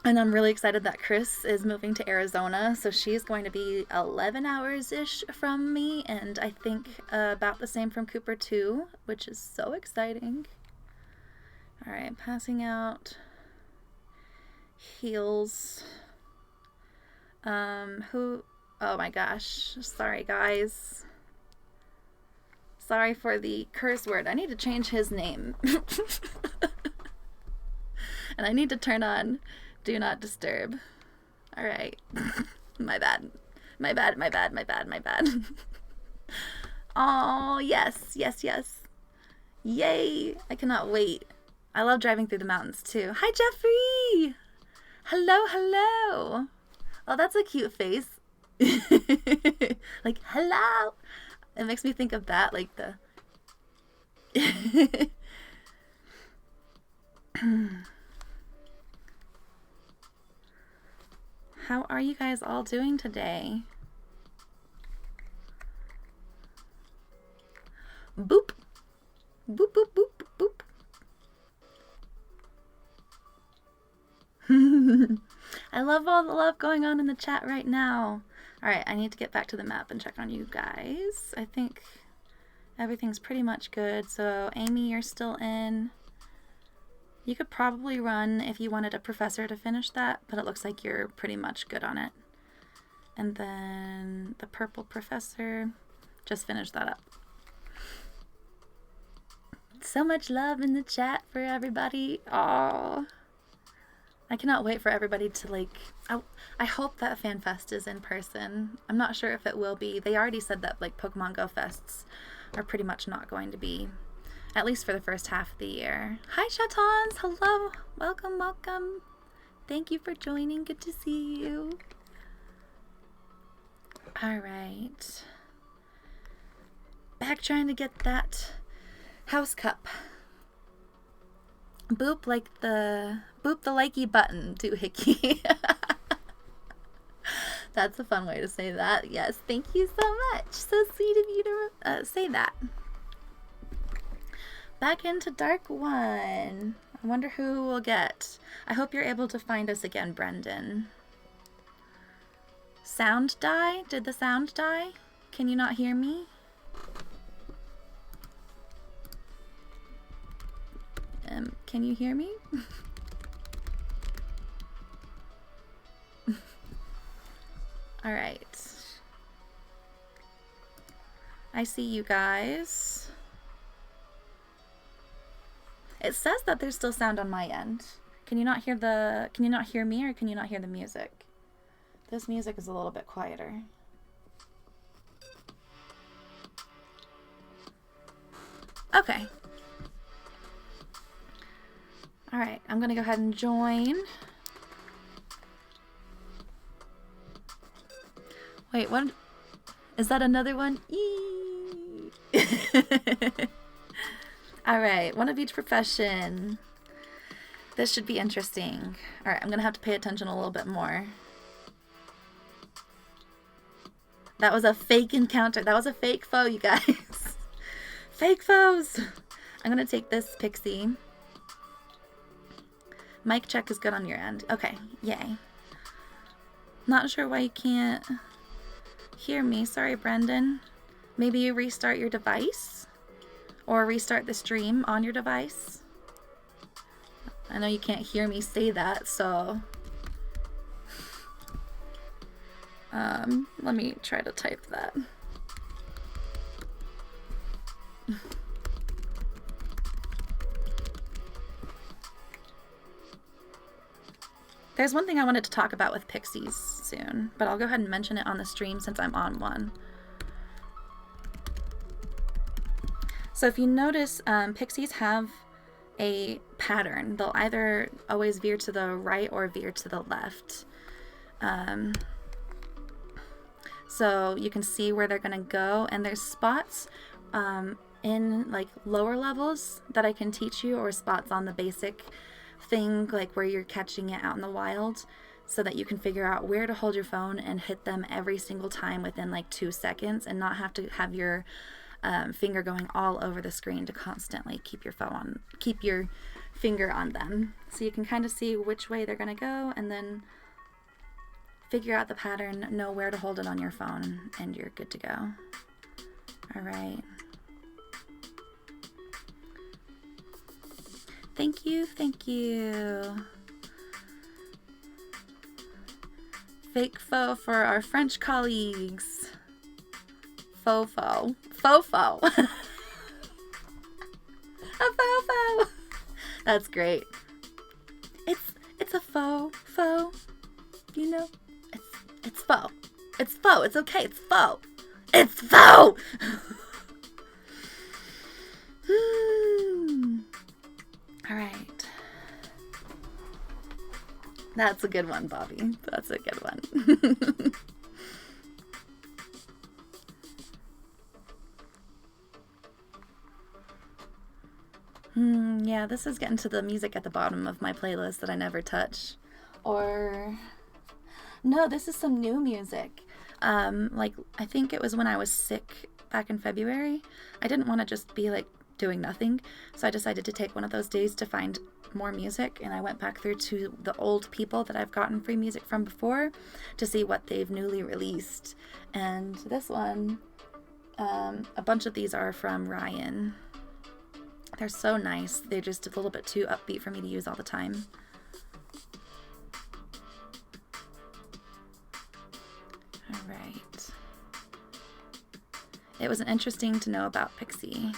Speaker 1: And I'm really excited that Chris is moving to Arizona, so she's going to be 11 hours-ish from me, and I think about the same from Cooper too, which is so exciting. Alright, passing out heals. Oh my gosh, sorry guys. Sorry for the curse word. I need to change his name. And I need to turn on Do Not Disturb. Alright. My bad. My bad, my bad, my bad, my bad. Oh, yes, yes, yes. Yay! I cannot wait. I love driving through the mountains too. Hi, Jeffrey! Hello, hello! Oh, that's a cute face. Like, hello! It makes me think of that, like the... How are you guys all doing today? Boop. Boop, boop, boop, boop. I love all the love going on in the chat right now. Alright, I need to get back to the map and check on you guys. I think everything's pretty much good. So, Amy, you're still in. You could probably run if you wanted a professor to finish that, but it looks like you're pretty much good on it. And then the purple professor, just finished that up. So much love in the chat for everybody. Aww. I cannot wait for everybody to like. I hope that FanFest is in person. I'm not sure if it will be. They already said that like Pokemon Go fests are pretty much not going to be, at least for the first half of the year. Hi, Chatons. Hello. Welcome, welcome. Thank you for joining. Good to see you. All right. Back trying to get that house cup. Boop the likey button, doohickey. That's a fun way to say that. Yes, thank you so much. So sweet of you to say that. Back into Dark 1. I wonder who we'll get. I hope you're able to find us again, Brendan. Sound die? Did the sound die? Can you not hear me? Can you hear me? All right. I see you guys. It says that there's still sound on my end. Can you not hear me, or can you not hear the music? This music is a little bit quieter. Okay. All right, I'm gonna go ahead and join. Wait, what? Is that another one? Eee! All right, one of each profession. This should be interesting. All right, I'm gonna have to pay attention a little bit more. That was a fake encounter. That was a fake foe, you guys. Fake foes. I'm gonna take this pixie. Mic check is good on your end. Okay, yay. Not sure why you can't hear me. Sorry, Brendan. Maybe you restart your device? Or restart the stream on your device? I know you can't hear me say that, so... let me try to type that. There's one thing I wanted to talk about with pixies soon, but I'll go ahead and mention it on the stream since I'm on one. So if you notice, pixies have a pattern. They'll either always veer to the right or veer to the left. So you can see where they're gonna go, and there's spots in like lower levels that I can teach you, or spots on the basic thing, like where you're catching it out in the wild, so that you can figure out where to hold your phone and hit them every single time within like 2 seconds, and not have to have your finger going all over the screen to constantly keep your finger on them. So you can kind of see which way they're gonna go, and then figure out the pattern, know where to hold it on your phone, and you're good to go. All right. Thank you, thank you. Fake faux for our French colleagues. Faux faux. Faux faux. A faux faux. That's great. It's a faux faux. You know? It's faux. It's faux. It's okay. It's faux. It's faux. All right. That's a good one, Bobby. That's a good one. Yeah, this is getting to the music at the bottom of my playlist that I never touch. Or... no, this is some new music. Like, I think it was when I was sick back in February. I didn't want to just be, like, doing nothing, so I decided to take one of those days to find more music, and I went back through to the old people that I've gotten free music from before to see what they've newly released. And this one, a bunch of these are from Ryan. They're so nice. They're just a little bit too upbeat for me to use all the time. All right. It was interesting to know about Pixie.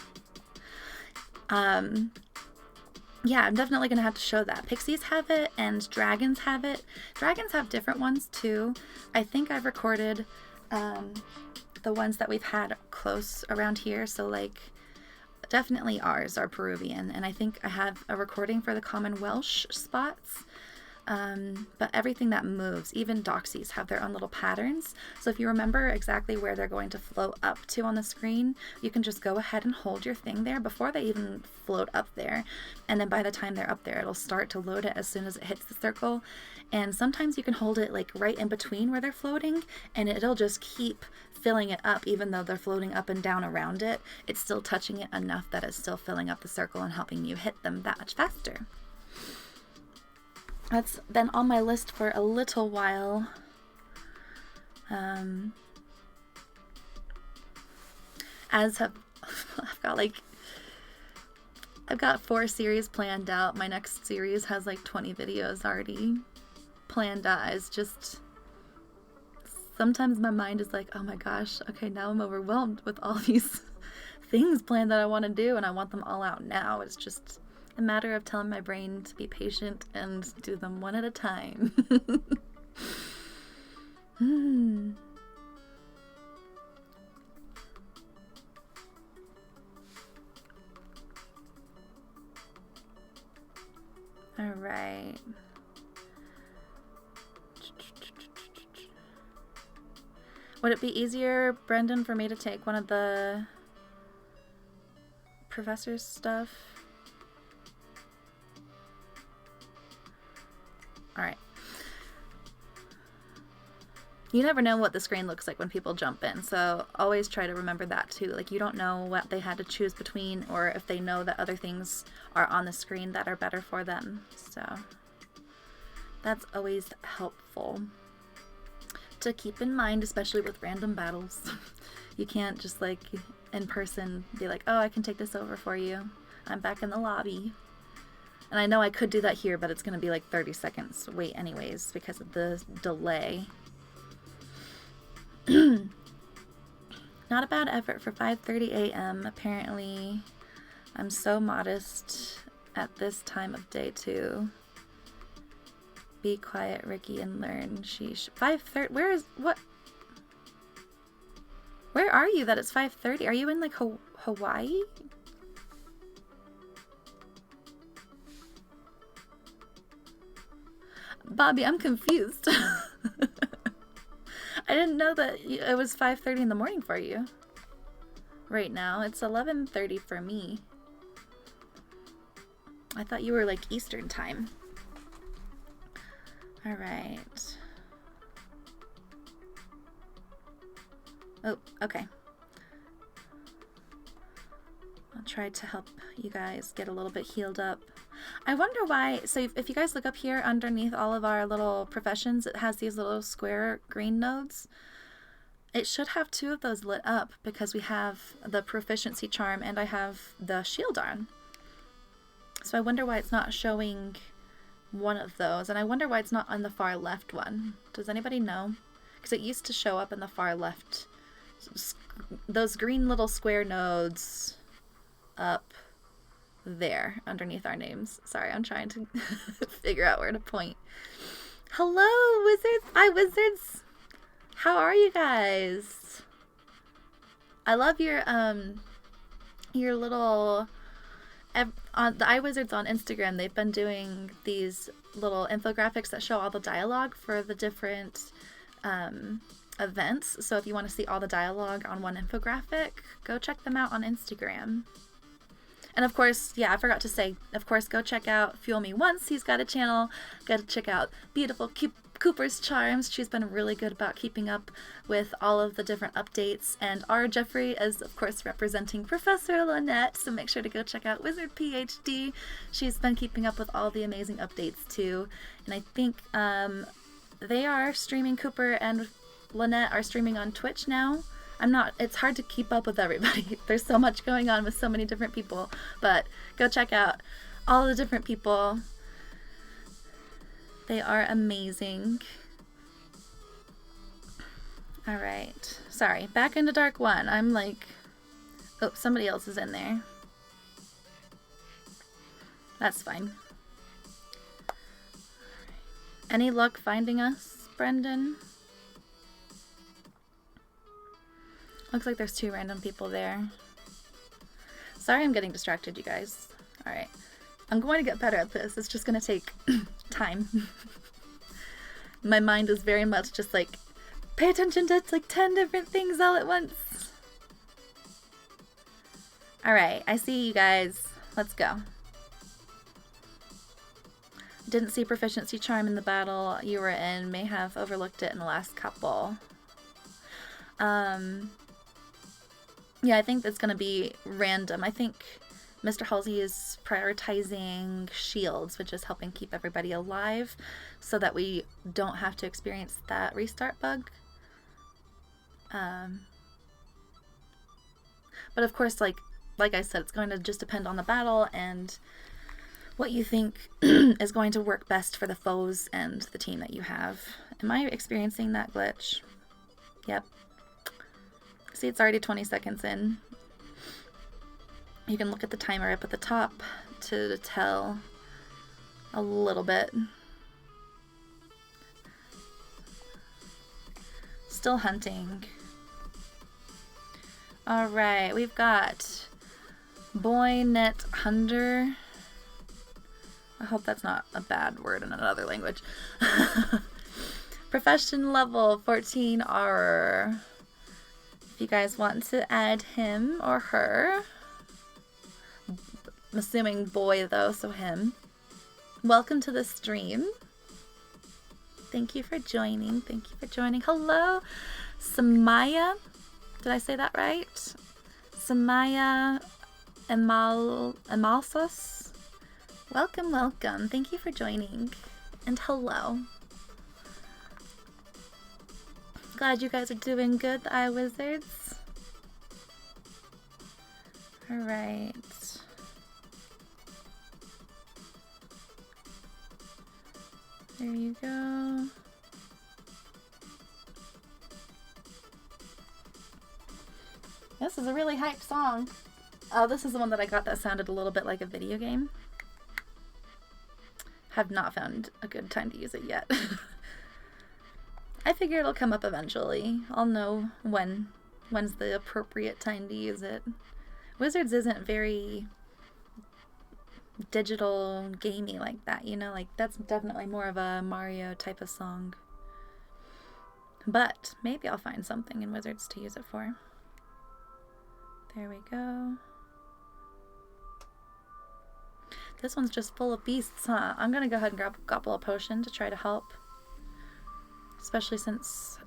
Speaker 1: yeah, I'm definitely going to have to show that. Pixies have it and dragons have it. Dragons have different ones too. I think I've recorded the ones that we've had close around here. So like definitely ours are Peruvian. And I think I have a recording for the common Welsh spots. But everything that moves, even doxies, have their own little patterns. So if you remember exactly where they're going to float up to on the screen, you can just go ahead and hold your thing there before they even float up there. And then by the time they're up there, it'll start to load it as soon as it hits the circle. And sometimes you can hold it like right in between where they're floating, and it'll just keep filling it up. Even though they're floating up and down around it, it's still touching it enough that it's still filling up the circle and helping you hit them that much faster. That's been on my list for a little while. I've got 4 series planned out. My next series has like 20 videos already planned out. It's just, sometimes my mind is like, oh my gosh, okay, now I'm overwhelmed with all these things planned that I want to do, and I want them all out now. It's just a matter of telling my brain to be patient and do them one at a time. All right. Would it be easier, Brendan, for me to take one of the professor's stuff? Alright. You never know what the screen looks like when people jump in, so always try to remember that too. Like, you don't know what they had to choose between, or if they know that other things are on the screen that are better for them. So that's always helpful to keep in mind, especially with random battles. You can't just like in person be like, oh, I can take this over for you. I'm back in the lobby. And I know I could do that here, but it's going to be like 30 seconds wait anyways because of the delay. Not a bad effort for 5:30 a.m. Apparently, I'm so modest at this time of day too. Be quiet, Ricky, and learn. Sheesh. 5:30. Where are you that it's 5:30? Are you in like Hawaii? Bobby, I'm confused. I didn't know that it was 5:30 in the morning for you. Right now, it's 11:30 for me. I thought you were like Eastern time. All right. Oh, okay. I'll try to help you guys get a little bit healed up. I wonder why, so if you guys look up here underneath all of our little professions, it has these little square green nodes. It should have 2 of those lit up because we have the proficiency charm and I have the shield on. So I wonder why it's not showing one of those, and I wonder why it's not on the far left one. Does anybody know? Because it used to show up in the far left. Those green little square nodes up there underneath our names. Sorry, I'm trying to figure out where to point. Hello, wizards. Hi, wizards. How are you guys? I love your little on the iWizards on Instagram. They've been doing these little infographics that show all the dialogue for the different events. So if you want to see all the dialogue on one infographic, go check them out on Instagram. And of course, yeah, I forgot to say, of course, go check out Fuel Me Once. He's got a channel. Got to check out beautiful Cooper's Charms. She's been really good about keeping up with all of the different updates. And our Jeffrey is, of course, representing Professor Lynette. So make sure to go check out Wizard PhD. She's been keeping up with all the amazing updates, too. And I think they are streaming, Cooper and Lynette are streaming on Twitch now. It's hard to keep up with everybody. There's so much going on with so many different people, but go check out all the different people. They are amazing. All right. Sorry, back into Dark 1. I'm like, oh, somebody else is in there. That's fine. Any luck finding us, Brendan? Looks like there's 2 random people there. Sorry I'm getting distracted, you guys. Alright. I'm going to get better at this. It's just going to take time. My mind is very much just like, pay attention to like 10 different things all at once. Alright, I see you guys. Let's go. Didn't see proficiency charm in the battle you were in. May have overlooked it in the last couple. Yeah, I think that's going to be random. I think Mr. Halsey is prioritizing shields, which is helping keep everybody alive so that we don't have to experience that restart bug. But of course, like I said, it's going to just depend on the battle and what you think is going to work best for the foes and the team that you have. Am I experiencing that glitch? Yep. See, it's already 20 seconds in. You can look at the timer up at the top to tell a little bit. Still hunting. Alright, we've got Boy Net Hunter. I hope that's not a bad word in another language. Profession level 14R. If you guys want to add him or her. I'm assuming boy though, so him. Welcome to the stream. Thank you for joining. Thank you for joining. Hello, Samaya. Did I say that right? Samaya Emalsos. Welcome, welcome. Thank you for joining. And hello. Glad you guys are doing good, the Eye Wizards. Alright. There you go. This is a really hype song. Oh, this is the one that I got that sounded a little bit like a video game. Have not found a good time to use it yet. I figure it'll come up eventually. I'll know when's the appropriate time to use it. Wizards isn't very digital gamey like that, you know, like that's definitely more of a Mario type of song. But maybe I'll find something in Wizards to use it for. There we go. This one's just full of beasts, huh? I'm gonna go ahead and grab a couple of potion to try to help. Especially since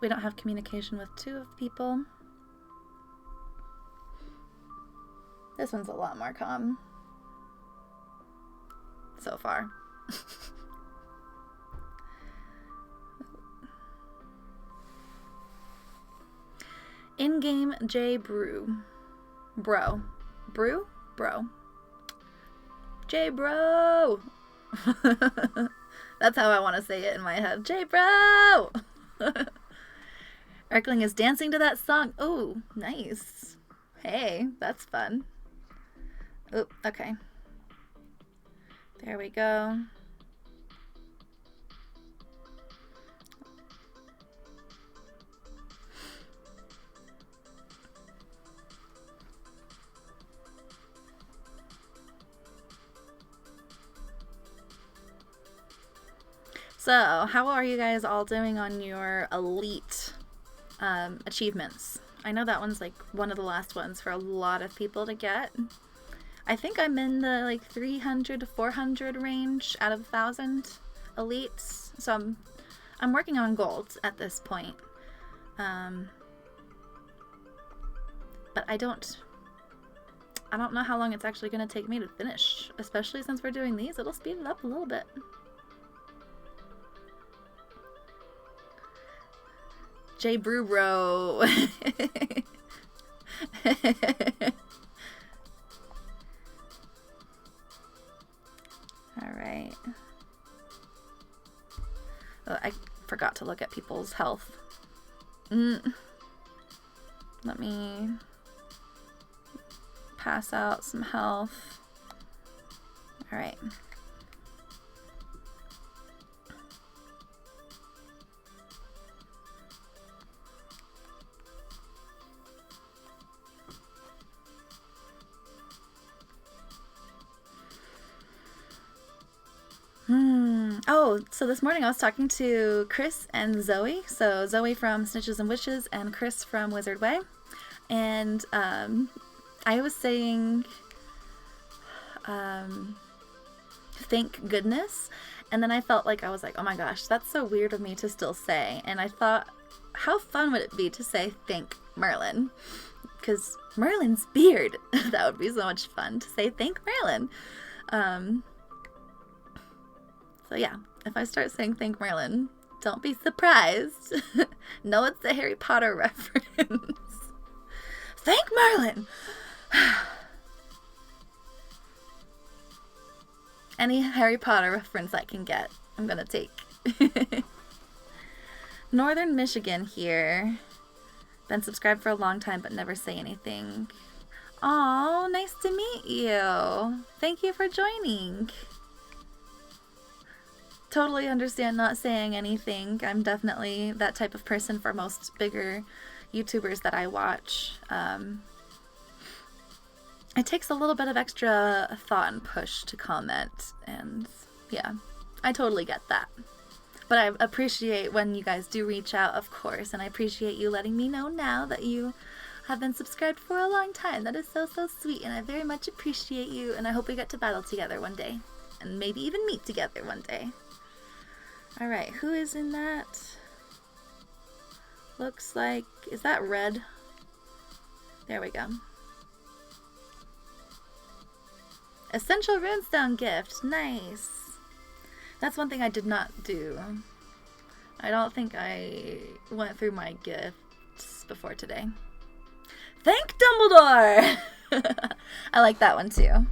Speaker 1: we don't have communication with 2 of people. This one's a lot more calm. So far. In-game J Brew. Bro. Brew? Bro. J Bro! That's how I want to say it in my head. J Bro! Erkling is dancing to that song. Ooh, nice. Hey, that's fun. Oop, okay. There we go. So, how are you guys all doing on your elite achievements? I know that one's like one of the last ones for a lot of people to get. I think I'm in the like 300 to 400 range out of 1,000 elites. So I'm working on gold at this point. But I don't know how long it's actually going to take me to finish, especially since we're doing these. It'll speed it up a little bit. J Brew Bro. Alright. Oh, I forgot to look at people's health. Let me pass out some health. All right. Oh, so this morning I was talking to Chris and Zoe. So Zoe from Snitches and Witches and Chris from Wizard Way. And I was saying thank goodness. And then I felt like I was like, oh my gosh, that's so weird of me to still say. And I thought, how fun would it be to say thank Merlin? Because Merlin's beard. That would be so much fun to say thank Merlin. So yeah, if I start saying thank Merlin, don't be surprised. No, it's a Harry Potter reference. Thank Merlin! Any Harry Potter reference I can get, I'm gonna take. Northern Michigan here. Been subscribed for a long time but never say anything. Aw, nice to meet you. Thank you for joining. Totally understand not saying anything. I'm definitely that type of person for most bigger YouTubers that I watch. It takes a little bit of extra thought and push to comment, and yeah, I totally get that. But I appreciate when you guys do reach out, of course, and I appreciate you letting me know now that you have been subscribed for a long time. That is so, so sweet, and I very much appreciate you, and I hope we get to battle together one day, and maybe even meet together one day. Alright, who is in that? Looks like, is that red? There we go. Essential Runestone gift, nice. That's one thing I did not do. I don't think I went through my gifts before today. Thank Dumbledore! I like that one too.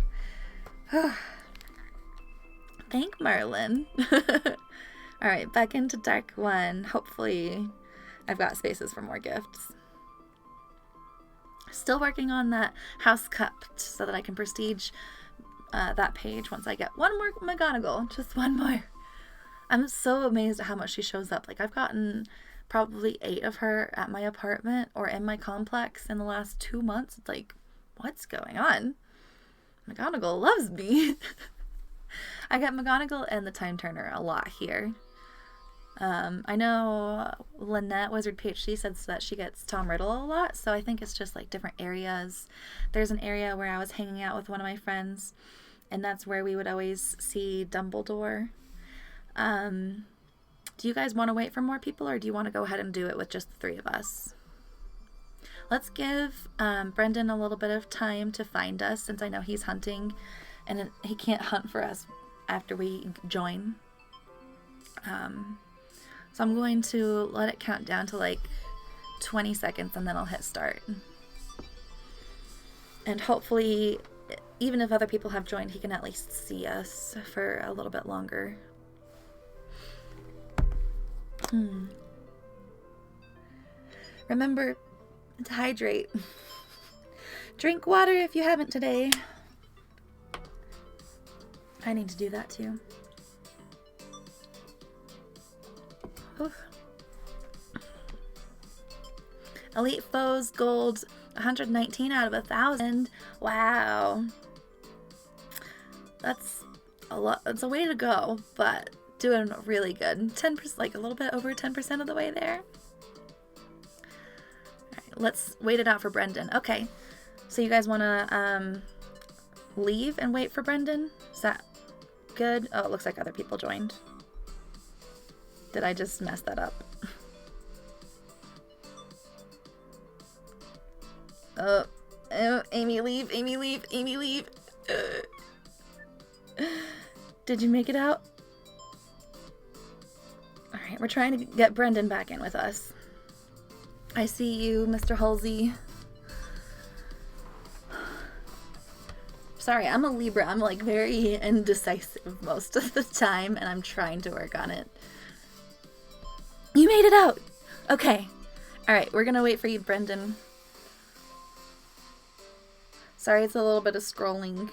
Speaker 1: Thank Merlin. Alright, back into Dark 1. Hopefully I've got spaces for more gifts. Still working on that house cup so that I can prestige that page once I get one more McGonagall. Just one more. I'm so amazed at how much she shows up. Like, I've gotten probably 8 of her at my apartment or in my complex in the last 2 months. It's like, what's going on? McGonagall loves me. I get McGonagall and the Time Turner a lot here. I know Lynette, Wizard PhD, said that she gets Tom Riddle a lot, so I think it's just like different areas. There's an area where I was hanging out with one of my friends, and that's where we would always see Dumbledore. Do you guys want to wait for more people, or do you want to go ahead and do it with just the 3 of us? Let's give Brendan a little bit of time to find us, since I know he's hunting, and he can't hunt for us after we join. So I'm going to let it count down to like 20 seconds and then I'll hit start. And hopefully, even if other people have joined, he can at least see us for a little bit longer. Remember to hydrate. Drink water if you haven't today. I need to do that too. Oof. Elite foes gold 119 out of 1,000. Wow. That's a lot. That's a way to go, but doing really good. 10%, like a little bit over 10% of the way there. Alright, let's wait it out for Brendan. Okay. So you guys want to leave and wait for Brendan? Is that good? Oh, it looks like other people joined. Did I just mess that up? Oh, Amy, leave, Amy, leave, Amy, leave. Did you make it out? Alright, we're trying to get Brendan back in with us. I see you, Mr. Halsey. Sorry, I'm a Libra. I'm like very indecisive most of the time, and I'm trying to work on it. You made it out! Okay. Alright, we're gonna wait for you, Brendan. Sorry, it's a little bit of scrolling.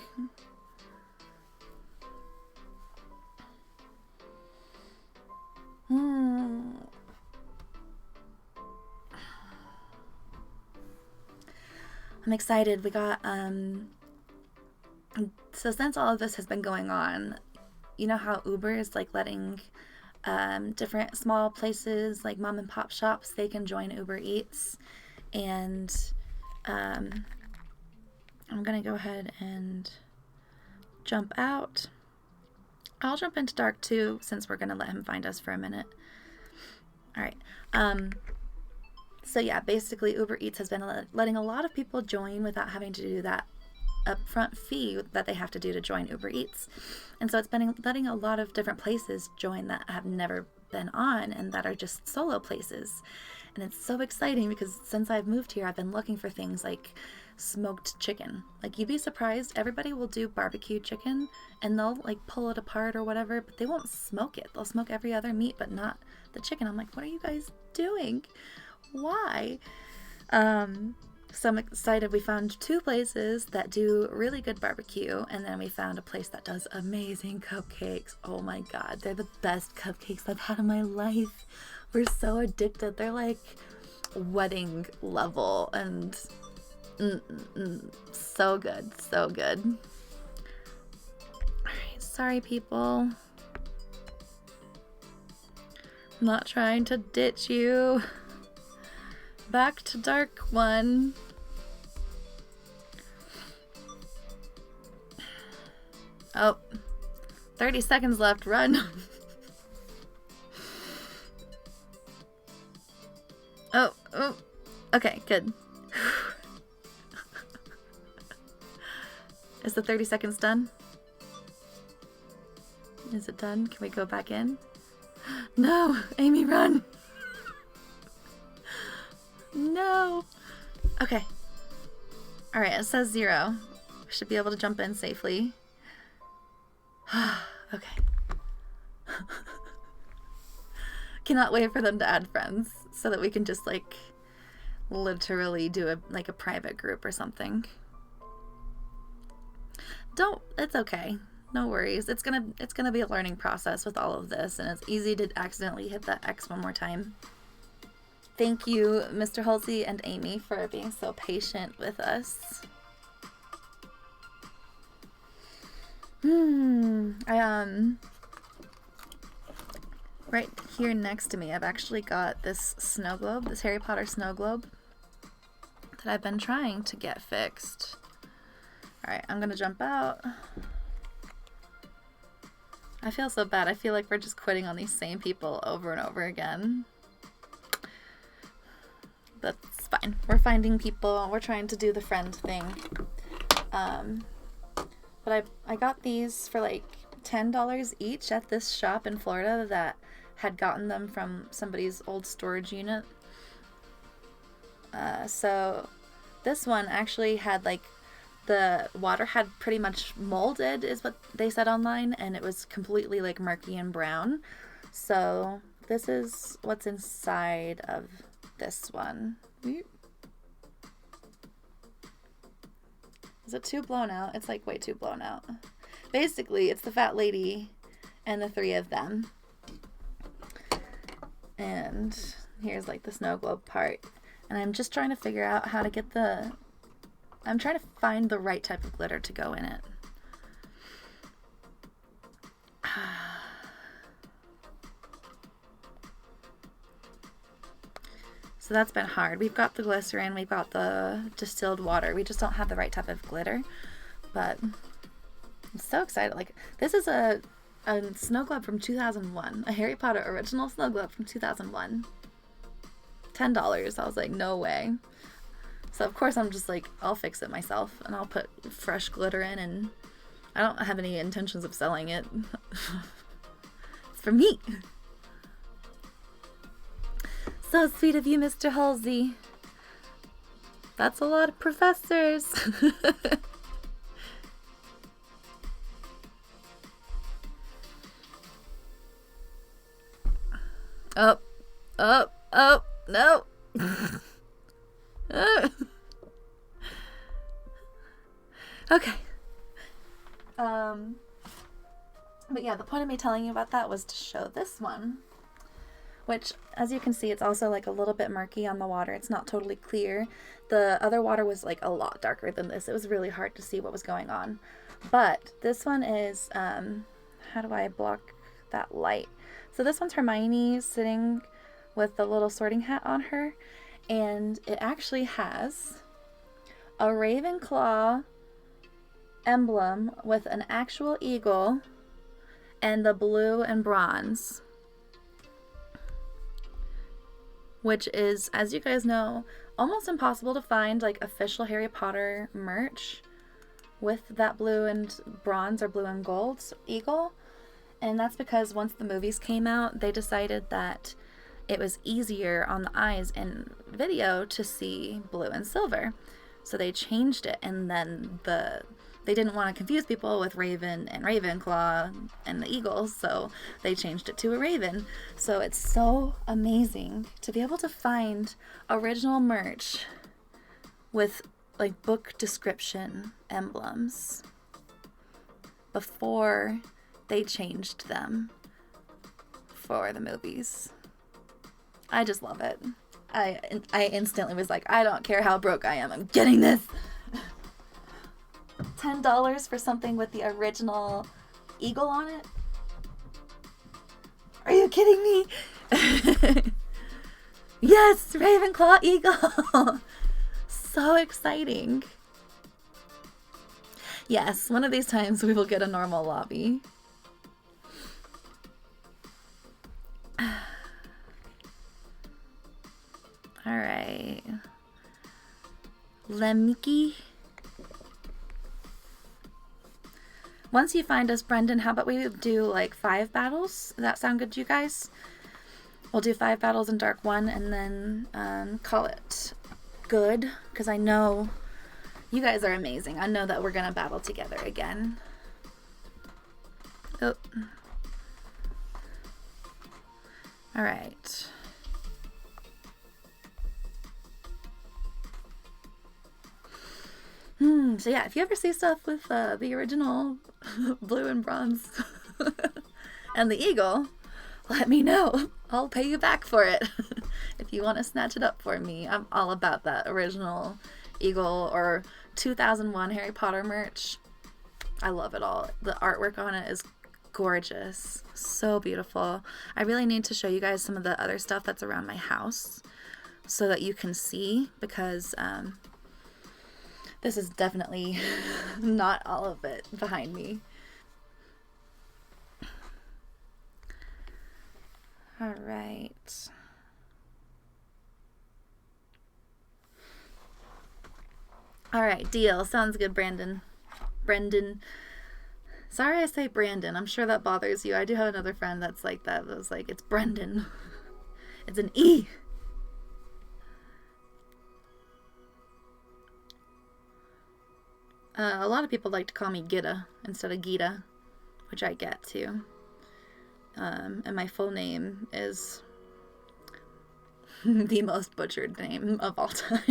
Speaker 1: I'm excited. We got, so since all of this has been going on, you know how Uber is like letting different small places like mom and pop shops, they can join Uber Eats. And I'm gonna go ahead and jump out. I'll jump into dark too, since we're gonna let him find us for a minute. All right. So yeah, basically Uber Eats has been letting a lot of people join without having to do that upfront fee that they have to do to join Uber Eats. And so it's been letting a lot of different places join that have never been on and that are just solo places. And it's so exciting because since I've moved here, I've been looking for things like smoked chicken. Like, you'd be surprised, everybody will do barbecue chicken and they'll like pull it apart or whatever, but they won't smoke it. They'll smoke every other meat but not the chicken. I'm like, what are you guys doing? Why? So I'm excited. We found 2 places that do really good barbecue, and then we found a place that does amazing cupcakes. Oh my god, they're the best cupcakes I've had in my life. We're so addicted. They're like wedding level and so good, so good. Alright, sorry people. I'm not trying to ditch you. Back to dark one. Oh, 30 seconds left. Run. Oh. Okay, good. Is the 30 seconds done? Is it done? Can we go back in? No, Amy, run. No. Okay. All right, it says 0. We should be able to jump in safely. Okay. Cannot wait for them to add friends so that we can just like literally do a private group or something. It's okay. No worries. It's gonna be a learning process with all of this, and it's easy to accidentally hit that X one more time. Thank you, Mr. Halsey and Amy, for being so patient with us. Right here next to me, I've actually got this snow globe, this Harry Potter snow globe that I've been trying to get fixed. Alright, I'm gonna jump out. I feel so bad. I feel like we're just quitting on these same people over and over again. That's fine. We're finding people. We're trying to do the friend thing. But I got these for like $10 each at this shop in Florida that had gotten them from somebody's old storage unit. So this one actually had like the water had pretty much molded is what they said online, and it was completely like murky and brown. So this is what's inside of this one. Is it too blown out? It's like way too blown out. Basically, it's the fat lady and the 3 of them. And here's like the snow globe part. And I'm just trying to figure out how to get I'm trying to find the right type of glitter to go in it. So that's been hard. We've got the glycerin, we've got the distilled water. We just don't have the right type of glitter. But I'm so excited. Like, this is a snow globe from 2001. A Harry Potter original snow globe from 2001. $10. I was like, no way. So of course I'm just like, I'll fix it myself and I'll put fresh glitter in, and I don't have any intentions of selling it. It's for me. So sweet of you, Mr. Halsey. That's a lot of professors. Oh, no. Okay. But yeah, the point of me telling you about that was to show this one, which, as you can see, it's also like a little bit murky on the water. It's not totally clear. The other water was like a lot darker than this. It was really hard to see what was going on. But this one is, how do I block that light? So this one's Hermione sitting with the little sorting hat on her, and it actually has a Ravenclaw emblem with an actual eagle and the blue and bronze, which is, as you guys know, almost impossible to find like official Harry Potter merch with that blue and bronze or blue and gold eagle. And that's because once the movies came out, they decided that it was easier on the eyes in video to see blue and silver. So they changed it, and then they didn't want to confuse people with Raven and Ravenclaw and the Eagles, so they changed it to a Raven. So it's so amazing to be able to find original merch with like book description emblems before they changed them for the movies. I just love it. I instantly was like, I don't care how broke I am, I'm getting this. $10 for something with the original eagle on it? Are you kidding me? Yes, Ravenclaw eagle. So exciting. Yes, one of these times we will get a normal lobby. Alright. Lemke. Once you find us, Brendan, how about we do like 5 battles? Does that sound good to you guys? We'll do 5 battles in Dark 1 and then call it good, because I know you guys are amazing. I know that we're going to battle together again. Oh. Alright. So yeah, if you ever see stuff with the original blue and bronze and the eagle, let me know. I'll pay you back for it. If you want to snatch it up for me, I'm all about that original eagle or 2001 Harry Potter merch. I love it all. The artwork on it is gorgeous. So beautiful. I really need to show you guys some of the other stuff that's around my house so that you can see, because this is definitely not all of it behind me. All right. All right, deal. Sounds good, Brandon. Brendan. Sorry I say Brandon. I'm sure that bothers you. I do have another friend that's like that. That was like, it's Brendan. It's an E. A lot of people like to call me Gita instead of Gita, which I get too. And my full name is the most butchered name of all time.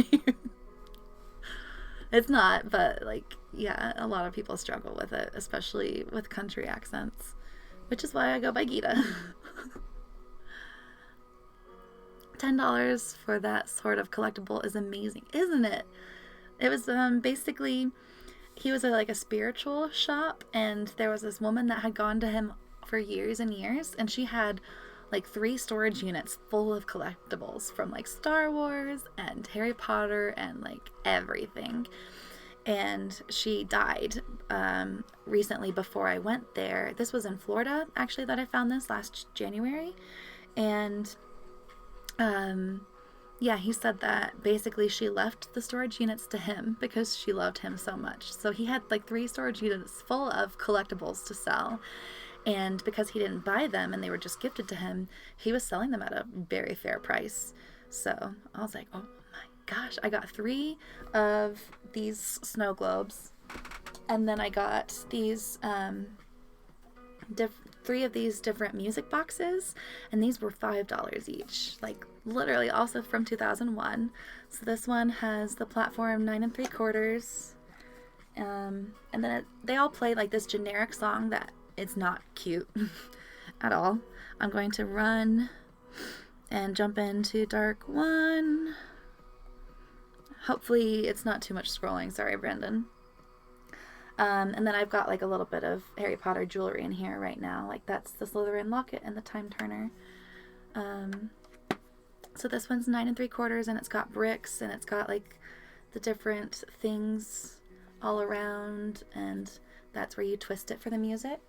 Speaker 1: It's not, but like, yeah, a lot of people struggle with it, especially with country accents, which is why I go by Gita. $10 for that sort of collectible is amazing, isn't it? It was basically, he was like a spiritual shop, and there was this woman that had gone to him for years and years, and she had like 3 storage units full of collectibles from like Star Wars and Harry Potter and like everything. And she died recently before I went there. This was in Florida, actually, that I found this last January. And yeah, he said that basically she left the storage units to him because she loved him so much. So he had like 3 storage units full of collectibles to sell. And because he didn't buy them and they were just gifted to him, he was selling them at a very fair price. So I was like, oh my gosh, I got 3 of these snow globes. And then I got these 3 of these different music boxes, and these were $5 each, like literally also from 2001. So this one has the platform 9 3/4, and then they all play like this generic song that it's not cute at all. I'm going to run and jump into dark 1. Hopefully it's not too much scrolling. Sorry, Brendan. And then I've got like a little bit of Harry Potter jewelry in here right now. Like that's the Slytherin locket and the Time Turner. So this one's 9 3/4, and it's got bricks, and it's got like the different things all around, and that's where you twist it for the music.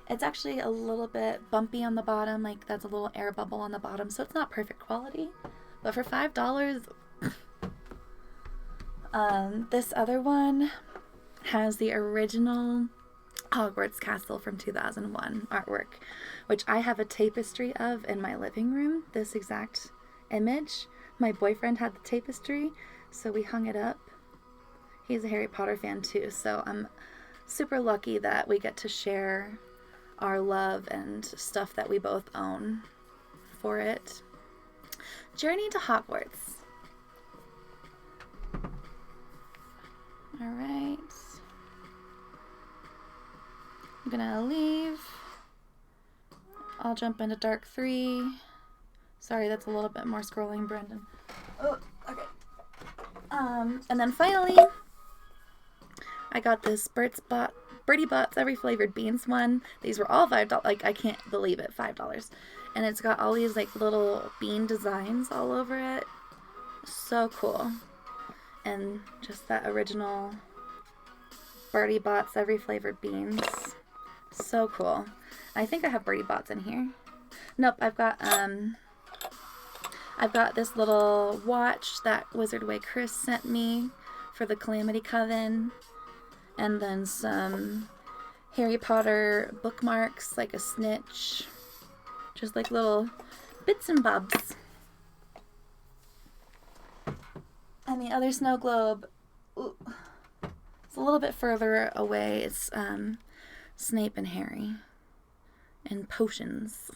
Speaker 1: It's actually a little bit bumpy on the bottom, like that's a little air bubble on the bottom, so it's not perfect quality. But for $5, this other one has the original Hogwarts Castle from 2001 artwork, which I have a tapestry of in my living room, this exact image. My boyfriend had the tapestry, so we hung it up. He's a Harry Potter fan too, so I'm super lucky that we get to share our love and stuff that we both own for it. Journey to Hogwarts. Alright. I'm gonna leave. I'll jump into dark 3. Sorry, that's a little bit more scrolling, Brendan. Oh, okay. And then finally, I got this Birdie Bots Every Flavored Beans one. These were all $5. Like, I can't believe it, $5. And it's got all these like little bean designs all over it. So cool. And just that original Birdie Bots Every Flavored Beans. So cool. I think I have Birdie Bots in here. Nope, I've got this little watch that Wizard Way Chris sent me for the Calamity Coven. And then some Harry Potter bookmarks, like a snitch. Just like little bits and bobs. And the other snow globe, ooh, it's a little bit further away. It's Snape and Harry. And potions.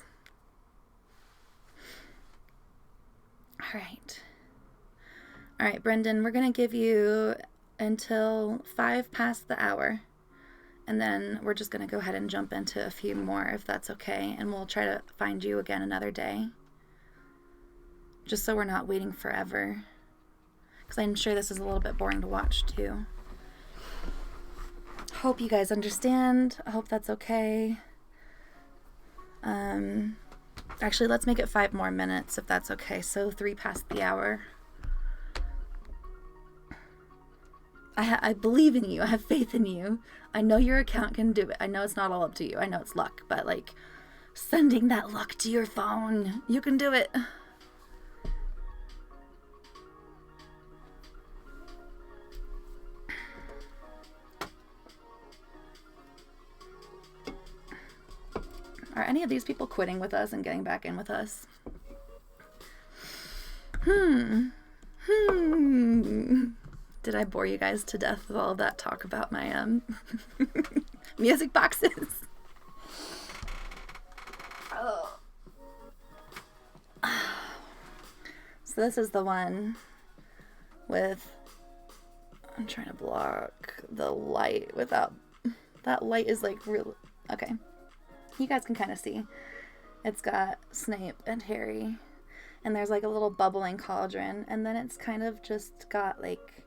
Speaker 1: Alright, Brendan, we're going to give you until 5 past the hour. And then we're just going to go ahead and jump into a few more, if that's okay. And we'll try to find you again another day. Just so we're not waiting forever. Because I'm sure this is a little bit boring to watch, too. Hope you guys understand. I hope that's okay. Actually, let's make it 5 more minutes, if that's okay. So 3 past the hour. I believe in you. I have faith in you. I know your account can do it. I know it's not all up to you. I know it's luck, but like sending that luck to your phone. You can do it. Are any of these people quitting with us and getting back in with us? Did I bore you guys to death with all of that talk about my music boxes? Oh. So this is the one with, I'm trying to block the light without, that light is like real, okay. You guys can kind of see. It's got Snape and Harry, and there's like a little bubbling cauldron, and then it's kind of just got like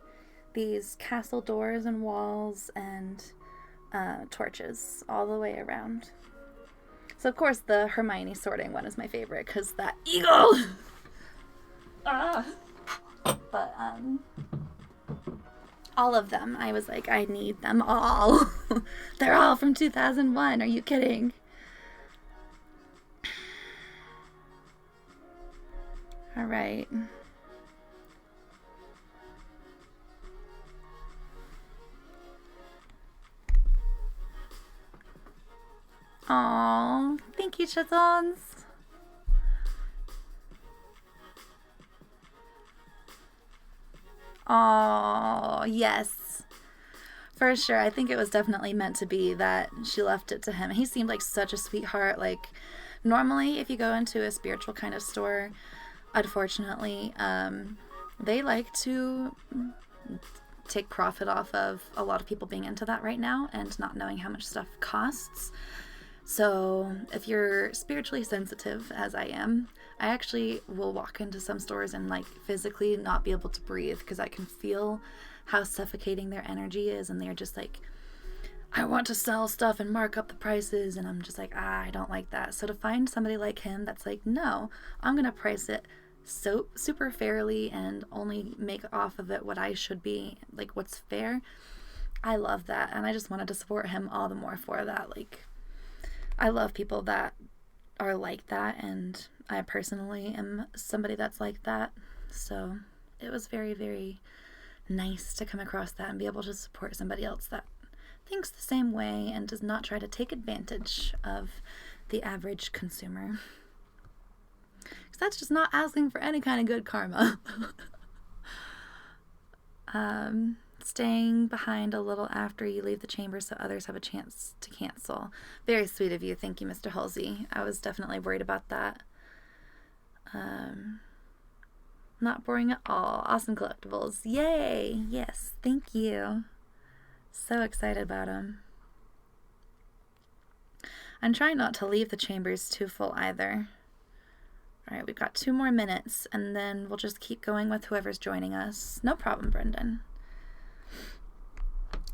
Speaker 1: these castle doors and walls and torches all the way around. So of course the Hermione sorting one is my favorite because that eagle. But all of them, I was like, I need them all. They're all from 2001. Are you kidding? All right. Aww, thank you, Chatons. Aww, yes. For sure, I think it was definitely meant to be that she left it to him. He seemed like such a sweetheart. Like, normally, if you go into a spiritual kind of store, unfortunately, they like to take profit off of a lot of people being into that right now and not knowing how much stuff costs. So if you're spiritually sensitive, as I am, I actually will walk into some stores and like physically not be able to breathe because I can feel how suffocating their energy is, and they're just like, I want to sell stuff and mark up the prices, and I'm just like, I don't like that. So to find somebody like him that's like, no, I'm gonna price it so super fairly and only make off of it what I should be, like what's fair, I love that. And I just wanted to support him all the more for that. Like, I love people that are like that, and I personally am somebody that's like that. So it was very, very nice to come across that and be able to support somebody else that thinks the same way and does not try to take advantage of the average consumer. Because that's just not asking for any kind of good karma. Staying behind a little after you leave the chamber so others have a chance to cancel. Very sweet of you. Thank you, Mr. Halsey. I was definitely worried about that. Not boring at all. Awesome collectibles. Yay! Yes, thank you. So excited about them. I'm trying not to leave the chambers too full either. Alright, we've got 2 more minutes, and then we'll just keep going with whoever's joining us. No problem, Brendan.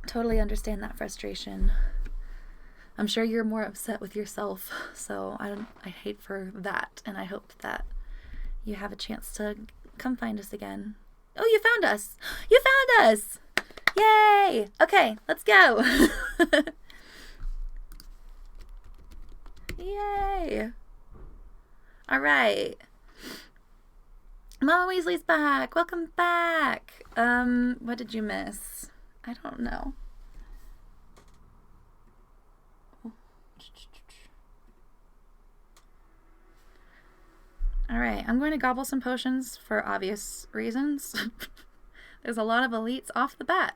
Speaker 1: Totally understand that frustration. I'm sure you're more upset with yourself, so I hate for that, and I hope that you have a chance to come find us again. Oh, you found us! You found us! Yay! Okay, let's go! Yay! Alright. Mama Weasley's back! Welcome back! What did you miss? I don't know. Alright, I'm going to gobble some potions for obvious reasons. There's a lot of elites off the bat.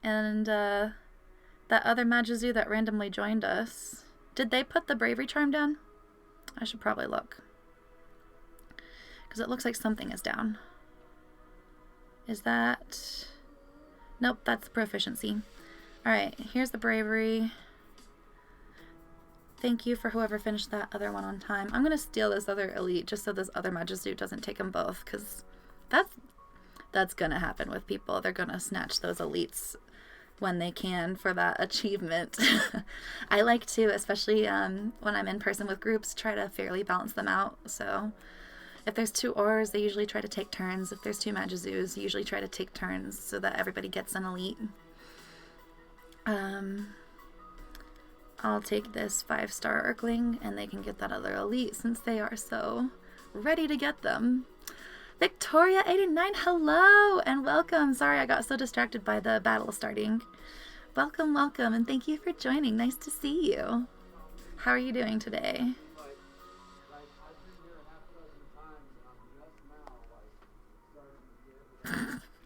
Speaker 1: And, that other magizoo that randomly joined us, did they put the bravery charm down? I should probably look. Because it looks like something is down. Is that... Nope, that's proficiency. Alright, here's the bravery. Thank you for whoever finished that other one on time. I'm going to steal this other elite just so this other magizoo doesn't take them both, because that's going to happen with people. They're going to snatch those elites when they can for that achievement. I like to, especially when I'm in person with groups, try to fairly balance them out. So if there's 2 auras, they usually try to take turns. If there's 2 magizoos, you usually try to take turns so that everybody gets an elite. I'll take this 5-star Urkling, and they can get that other elite since they are so ready to get them. Victoria89, hello and welcome. Sorry I got so distracted by the battle starting. Welcome, welcome, and thank you for joining. Nice to see you. How are you doing today?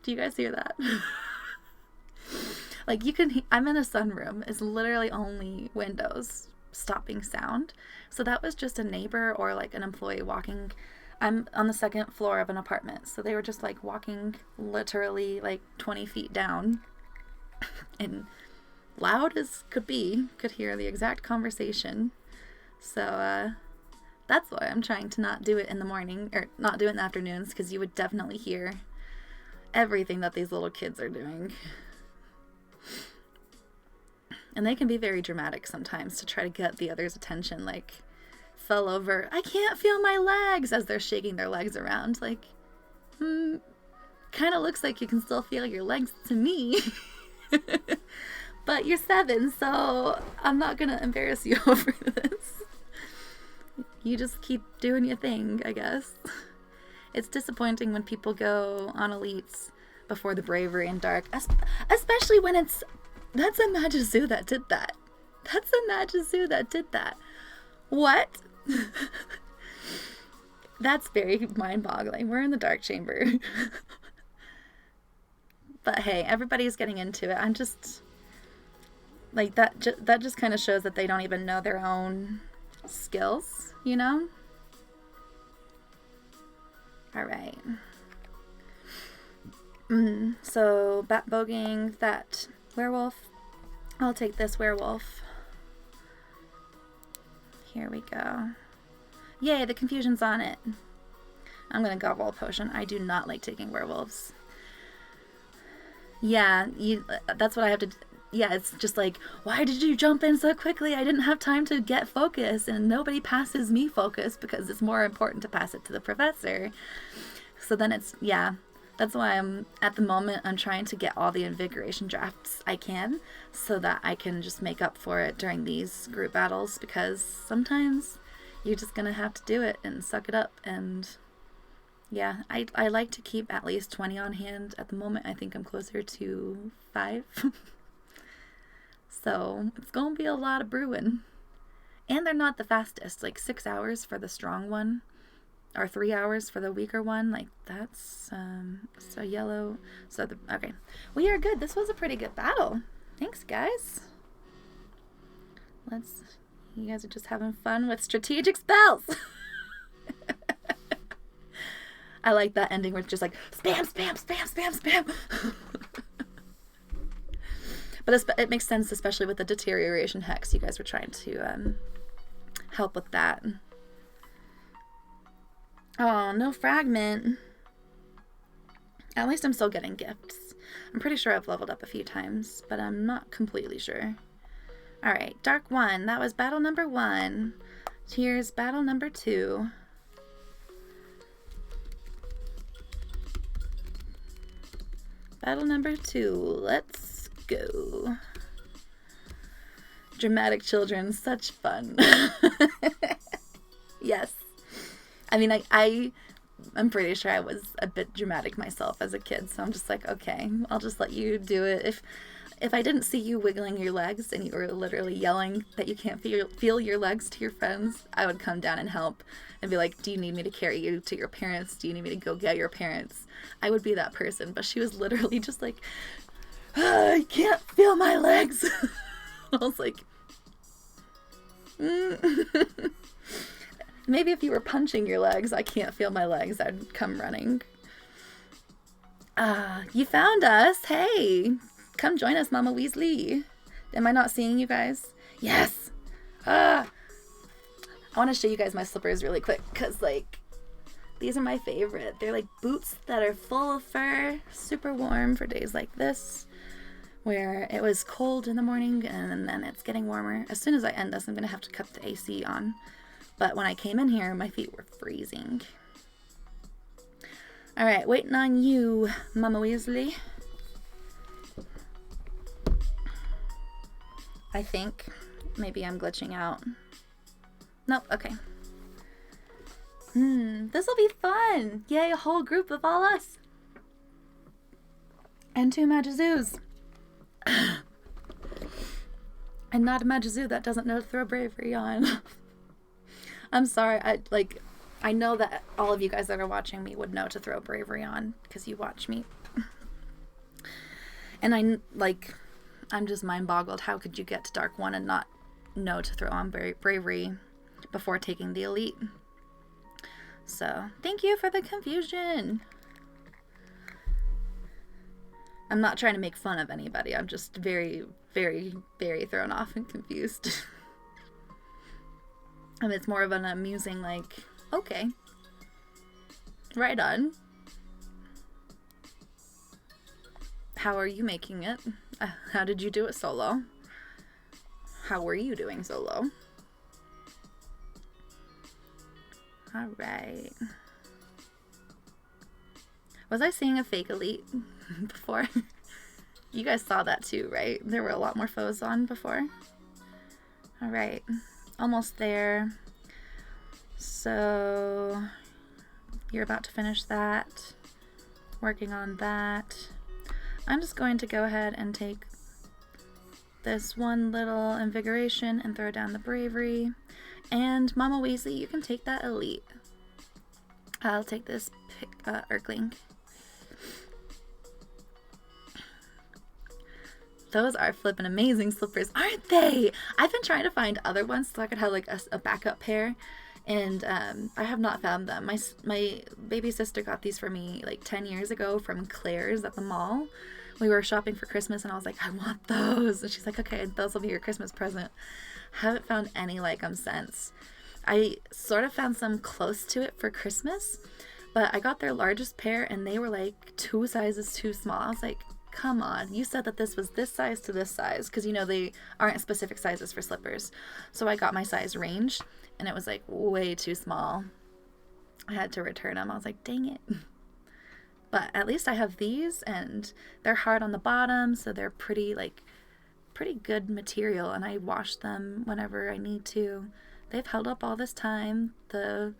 Speaker 1: Do you guys hear that? Like, you can, I'm in a sunroom. It's literally only windows stopping sound. So that was just a neighbor or like an employee walking. I'm on the 2nd floor of an apartment. So they were just like walking literally like 20 feet down. And loud as could be, could hear the exact conversation. So that's why I'm trying to not do it in the morning, or not do it in the afternoons, because you would definitely hear everything that these little kids are doing. And they can be very dramatic sometimes to try to get the other's attention, like, fell over, I can't feel my legs, as they're shaking their legs around, like, kind of looks like you can still feel your legs to me. But you're 7, so I'm not gonna embarrass you over this. You just keep doing your thing, I guess. It's disappointing when people go on elites before the bravery and dark, especially when that's a magizoo that did that. That's a magizoo that did that. What? That's very mind-boggling. We're in the dark chamber. But hey, everybody's getting into it. I'm just like that just kind of shows that they don't even know their own skills, you know? All right. So bat-boging that werewolf. I'll take this werewolf. Here we go. Yay, the confusion's on it. I'm gonna gobble a potion. I do not like taking werewolves. Yeah, that's what I have to... Yeah, it's just like, why did you jump in so quickly? I didn't have time to get focus, and nobody passes me focus because it's more important to pass it to the professor. So then it's, yeah, that's why at the moment, I'm trying to get all the invigoration drafts I can so that I can just make up for it during these group battles, because sometimes you're just gonna have to do it and suck it up. And yeah, I like to keep at least 20 on hand. At the moment, I think I'm closer to 5. So it's gonna be a lot of brewing. And they're not the fastest, like 6 hours for the strong one, or 3 hours for the weaker one. Like that's, so yellow. So okay. We are good. This was a pretty good battle. Thanks, guys. You guys are just having fun with strategic spells. I like that ending where it's just like, spam, spam, spam, spam, spam. But it makes sense, especially with the deterioration hex. You guys were trying to help with that. Oh, no fragment. At least I'm still getting gifts. I'm pretty sure I've leveled up a few times, but I'm not completely sure. Alright, Dark 1. That was battle number 1. Here's battle number 2. Battle number 2. Let's go. Dramatic children, such fun. Yes. I mean, I'm pretty sure I was a bit dramatic myself as a kid, so I'm just like, okay, I'll just let you do it. If I didn't see you wiggling your legs and you were literally yelling that you can't feel your legs to your friends, I would come down and help and be like, do you need me to carry you to your parents? Do you need me to go get your parents? I would be that person, but she was literally just like, I can't feel my legs. I was like, Maybe if you were punching your legs, I can't feel my legs, I'd come running. You found us. Hey, come join us, Mama Weasley. Am I not seeing you guys? Yes. I want to show you guys my slippers really quick because, like, these are my favorite. They're like boots that are full of fur, super warm for days like this, where it was cold in the morning and then it's getting warmer. As soon as I end this, I'm going to have to cut the AC on. But when I came in here, my feet were freezing. Alright, waiting on you, Mama Weasley. I think. Maybe I'm glitching out. Nope, okay. This'll be fun! Yay, a whole group of all us! And 2 Magizoos. And not a Magizoo that doesn't know to throw bravery on. I'm sorry, I know that all of you guys that are watching me would know to throw bravery on, because you watch me. And I'm just mind-boggled. How could you get to Dark 1 and not know to throw on bravery before taking the elite? So, thank you for the confusion. I'm not trying to make fun of anybody. I'm just very, very, very thrown off and confused. And it's more of an amusing, like, okay, right on. How are you making it? How did you do it solo? How were you doing solo? Alright. Was I seeing a fake elite before? You guys saw that too, right? There were a lot more foes on before. Alright. Almost there. So you're about to finish that. Working on that. I'm just going to go ahead and take this one little invigoration and throw down the bravery. And Mama Weasley, you can take that elite. I'll take this Urkling. Those are flippin' amazing slippers, aren't they? I've been trying to find other ones so I could have like a backup pair, and I have not found them. My baby sister got these for me like 10 years ago from Claire's at the mall, we were shopping for Christmas, and I was like, I want those. And she's like, okay, those will be your Christmas present. Haven't found any like them since. I sort of found some close to it for Christmas, but I got their largest pair, and they were like 2 sizes too small. I was like, come on, you said that this was this size to this size, because you know they aren't specific sizes for slippers. So I got my size range, and it was like way too small. I had to return them. I was like, dang it. But at least I have these, and they're hard on the bottom, so they're pretty good material, and I wash them whenever I need to. They've held up all this time. The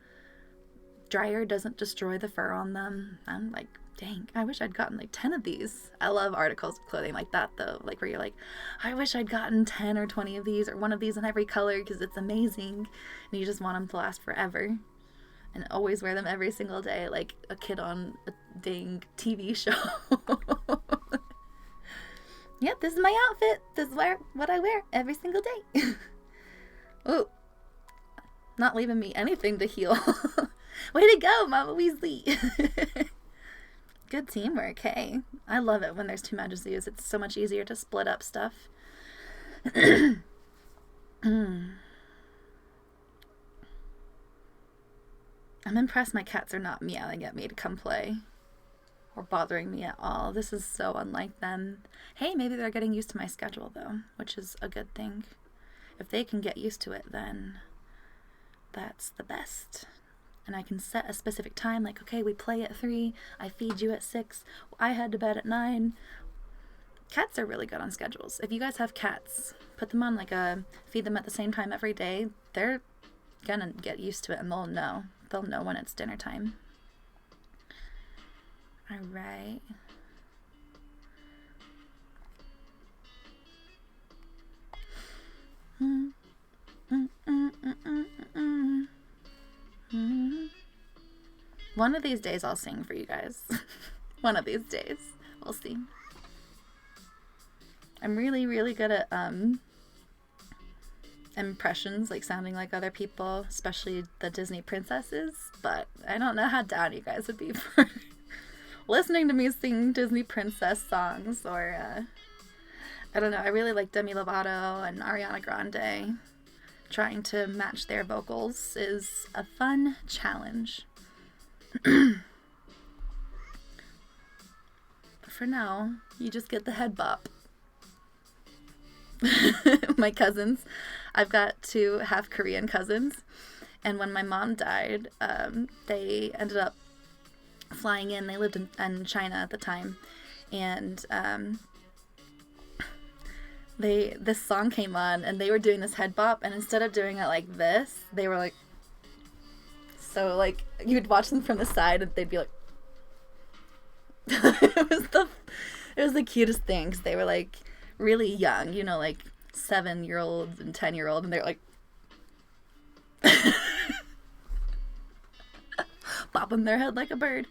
Speaker 1: dryer doesn't destroy the fur on them. I'm like, dang, I wish I'd gotten like 10 of these. I love articles of clothing like that, though, like where you're like, I wish I'd gotten 10 or 20 of these, or one of these in every color, because it's amazing, and you just want them to last forever and always wear them every single day, like a kid on a dang TV show. Yep, this is my outfit. This is what I wear every single day. Oh, not leaving me anything to heal. Way to go, Mama Weasley. Good teamwork, hey. I love it when there's 2 magizoos. It's so much easier to split up stuff. I'm impressed my cats are not meowing at me to come play or bothering me at all. This is so unlike them. Hey, maybe they're getting used to my schedule, though, which is a good thing. If they can get used to it, then that's the best. And I can set a specific time, like, okay, we play at 3, I feed you at 6, I head to bed at 9. Cats are really good on schedules. If you guys have cats, put them on feed them at the same time every day. They're gonna get used to it, and they'll know. They'll know when it's dinner time. All right. One of these days I'll sing for you guys. One of these days. We'll see. I'm really, really good at impressions, like sounding like other people, especially the Disney princesses, but I don't know how down you guys would be for listening to me sing Disney princess songs, or I don't know. I really like Demi Lovato and Ariana Grande. Trying to match their vocals is a fun challenge. But for now, you just get the head bop. My cousins, I've got 2 half Korean cousins, and when my mom died, they ended up flying in. They lived in China at the time, and this song came on, and they were doing this head bop, and instead of doing it like this, they were like, so like you'd watch them from the side, and they'd be like, it was the cutest thing, because they were like really young, you know, like 7-year-olds and 10-year-old, and they're like bopping their head like a bird.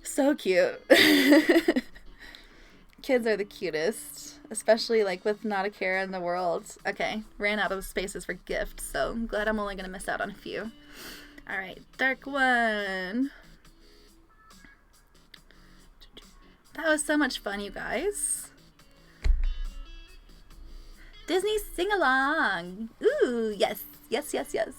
Speaker 1: So cute. Kids are the cutest, especially like with not a care in the world. Okay, ran out of spaces for gifts, so I'm glad I'm only gonna miss out on a few. All right, dark one. That was so much fun, you guys. Disney sing-along. Ooh, yes. Yes, yes, yes.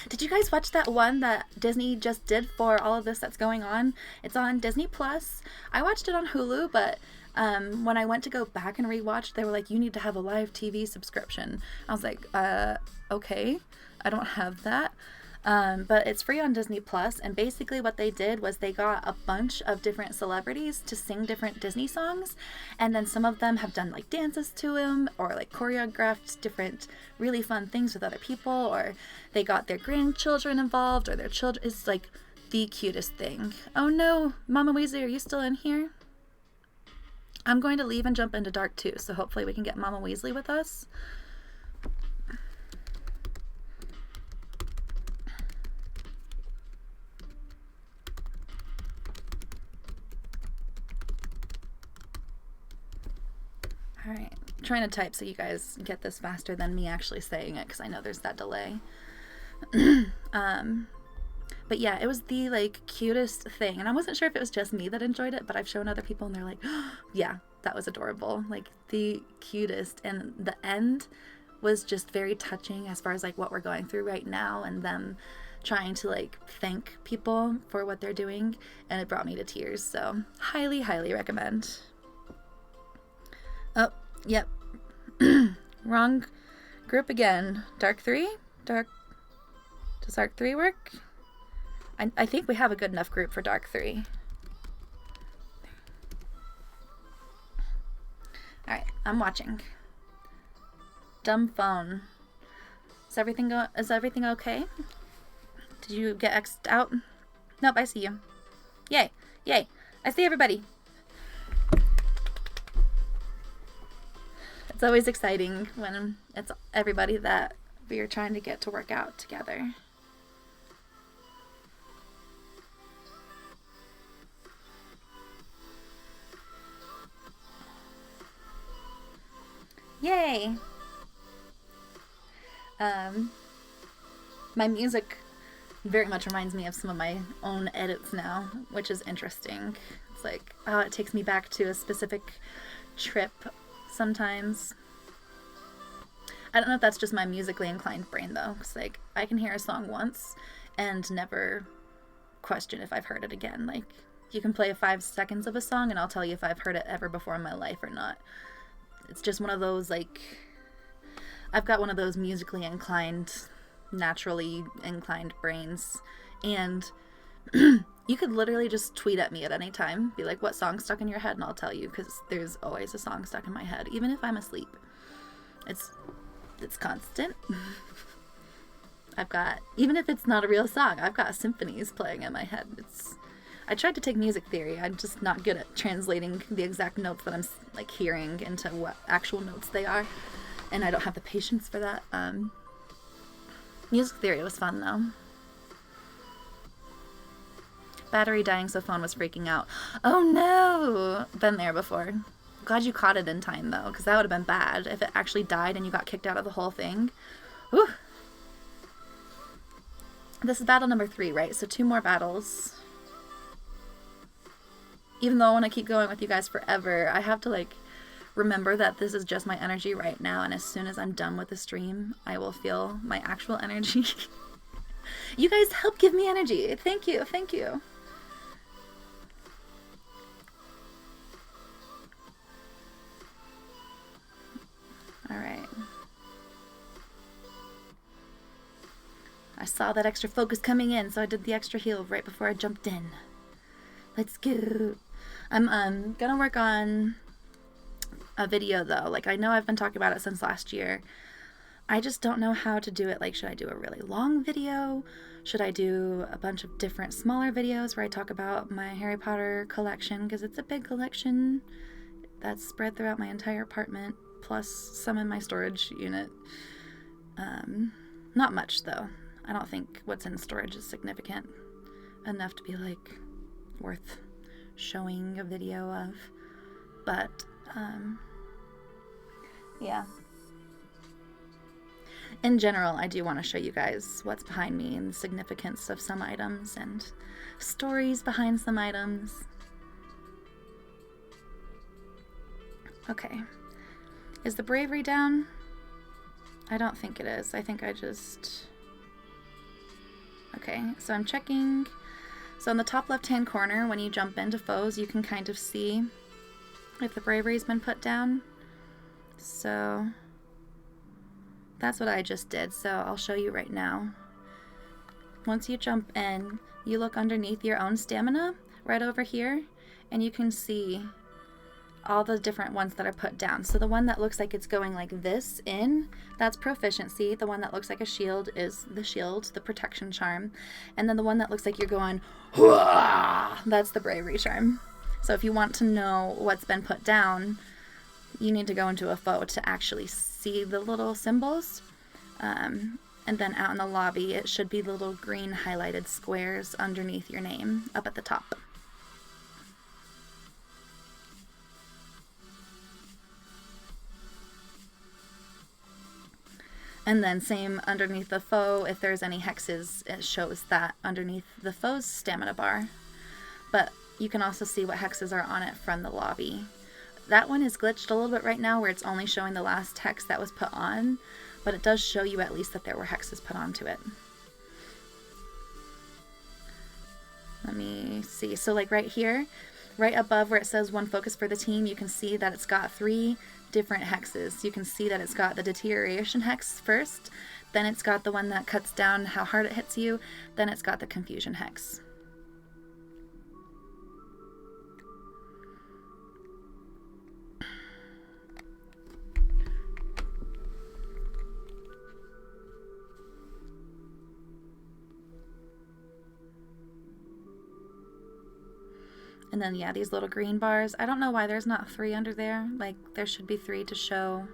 Speaker 1: Did you guys watch that one that Disney just did for all of this that's going on? It's on Disney Plus. I watched it on Hulu, but when I went to go back and rewatch, they were like, you need to have a live TV subscription. I was like, okay, I don't have that. But it's free on Disney Plus, and basically what they did was they got a bunch of different celebrities to sing different Disney songs, and then some of them have done like dances to them, or like choreographed different really fun things with other people, or they got their grandchildren involved, or their children. It's like the cutest thing. Oh no, Mama Weasley, are you still in here? I'm going to leave and jump into dark too, so hopefully we can get Mama Weasley with us. All right, I'm trying to type so you guys get this faster than me actually saying it, because I know there's that delay. But But yeah, it was the like cutest thing, and I wasn't sure if it was just me that enjoyed it, but I've shown other people and they're like, oh, yeah, that was adorable, like the cutest. And the end was just very touching as far as like what we're going through right now and them trying to like thank people for what they're doing, and it brought me to tears. So highly recommend. Oh, yep. Wrong group again. Dark 3? Does Dark 3 work? I think we have a good enough group for Dark 3. Alright, I'm watching. Dumb phone. Is everything okay? Did you get X'd out? Nope, I see you. Yay. Yay. I see everybody. It's always exciting when it's everybody that we are trying to get to work out together. Yay! My music very much reminds me of some of my own edits now, which is interesting. It's like, oh, it takes me back to a specific trip sometimes. I don't know if that's just my musically inclined brain though, because like I can hear a song once and never question if I've heard it again. Like you can play 5 seconds of a song and I'll tell you if I've heard it ever before in my life or not. It's just one of those, like, I've got one of those musically inclined, naturally inclined brains, and you could literally just tweet at me at any time, be like, what song's stuck in your head, and I'll tell you, because there's always a song stuck in my head, even if I'm asleep. It's constant. Even if it's not a real song, I've got symphonies playing in my head. I tried to take music theory. I'm just not good at translating the exact notes that I'm like hearing into what actual notes they are, and I don't have the patience for that. Music theory was fun though. Battery dying, so phone was freaking out. Oh no! Been there before. Glad you caught it in time though, because that would have been bad if it actually died and you got kicked out of the whole thing. Whew. This is battle number 3, right? So 2 more battles. Even though I want to keep going with you guys forever, I have to like remember that this is just my energy right now, and as soon as I'm done with the stream, I will feel my actual energy. You guys help give me energy. Thank you. Thank you. All right. I saw that extra focus coming in, so I did the extra heal right before I jumped in. Let's go. I'm gonna work on a video though. Like, I know I've been talking about it since last year. I just don't know how to do it. Like, should I do a really long video? Should I do a bunch of different smaller videos where I talk about my Harry Potter collection? Because it's a big collection that's spread throughout my entire apartment, plus some in my storage unit. Not much though. I don't think what's in storage is significant enough to be like worth showing a video of, but yeah, in general I do want to show you guys what's behind me and the significance of some items and stories behind some items. Okay, is the bravery down? I don't think it is. I think I just... Okay, so I'm checking. So in the top left-hand corner, when you jump into foes, you can kind of see if the bravery's been put down. So that's what I just did. So I'll show you right now. Once you jump in, you look underneath your own stamina right over here, and you can see all the different ones that are put down. So the one that looks like it's going like this in, that's proficiency. The one that looks like a shield is the shield, the protection charm. And then the one that looks like you're going, Hwah! That's the bravery charm. So if you want to know what's been put down, you need to go into a foe to actually see the little symbols. And then out in the lobby, it should be the little green highlighted squares underneath your name up at the top. And then same underneath the foe, if there's any hexes, it shows that underneath the foe's stamina bar. But you can also see what hexes are on it from the lobby. That one is glitched a little bit right now where it's only showing the last hex that was put on, but it does show you at least that there were hexes put onto it. Let me see. So like right here, right above where it says one focus for the team, you can see that it's got 3 different hexes. You can see that it's got the deterioration hex first, then it's got the one that cuts down how hard it hits you, then it's got the confusion hex. And then, yeah, these little green bars. I don't know why there's not 3 under there. Like, there should be 3 to show.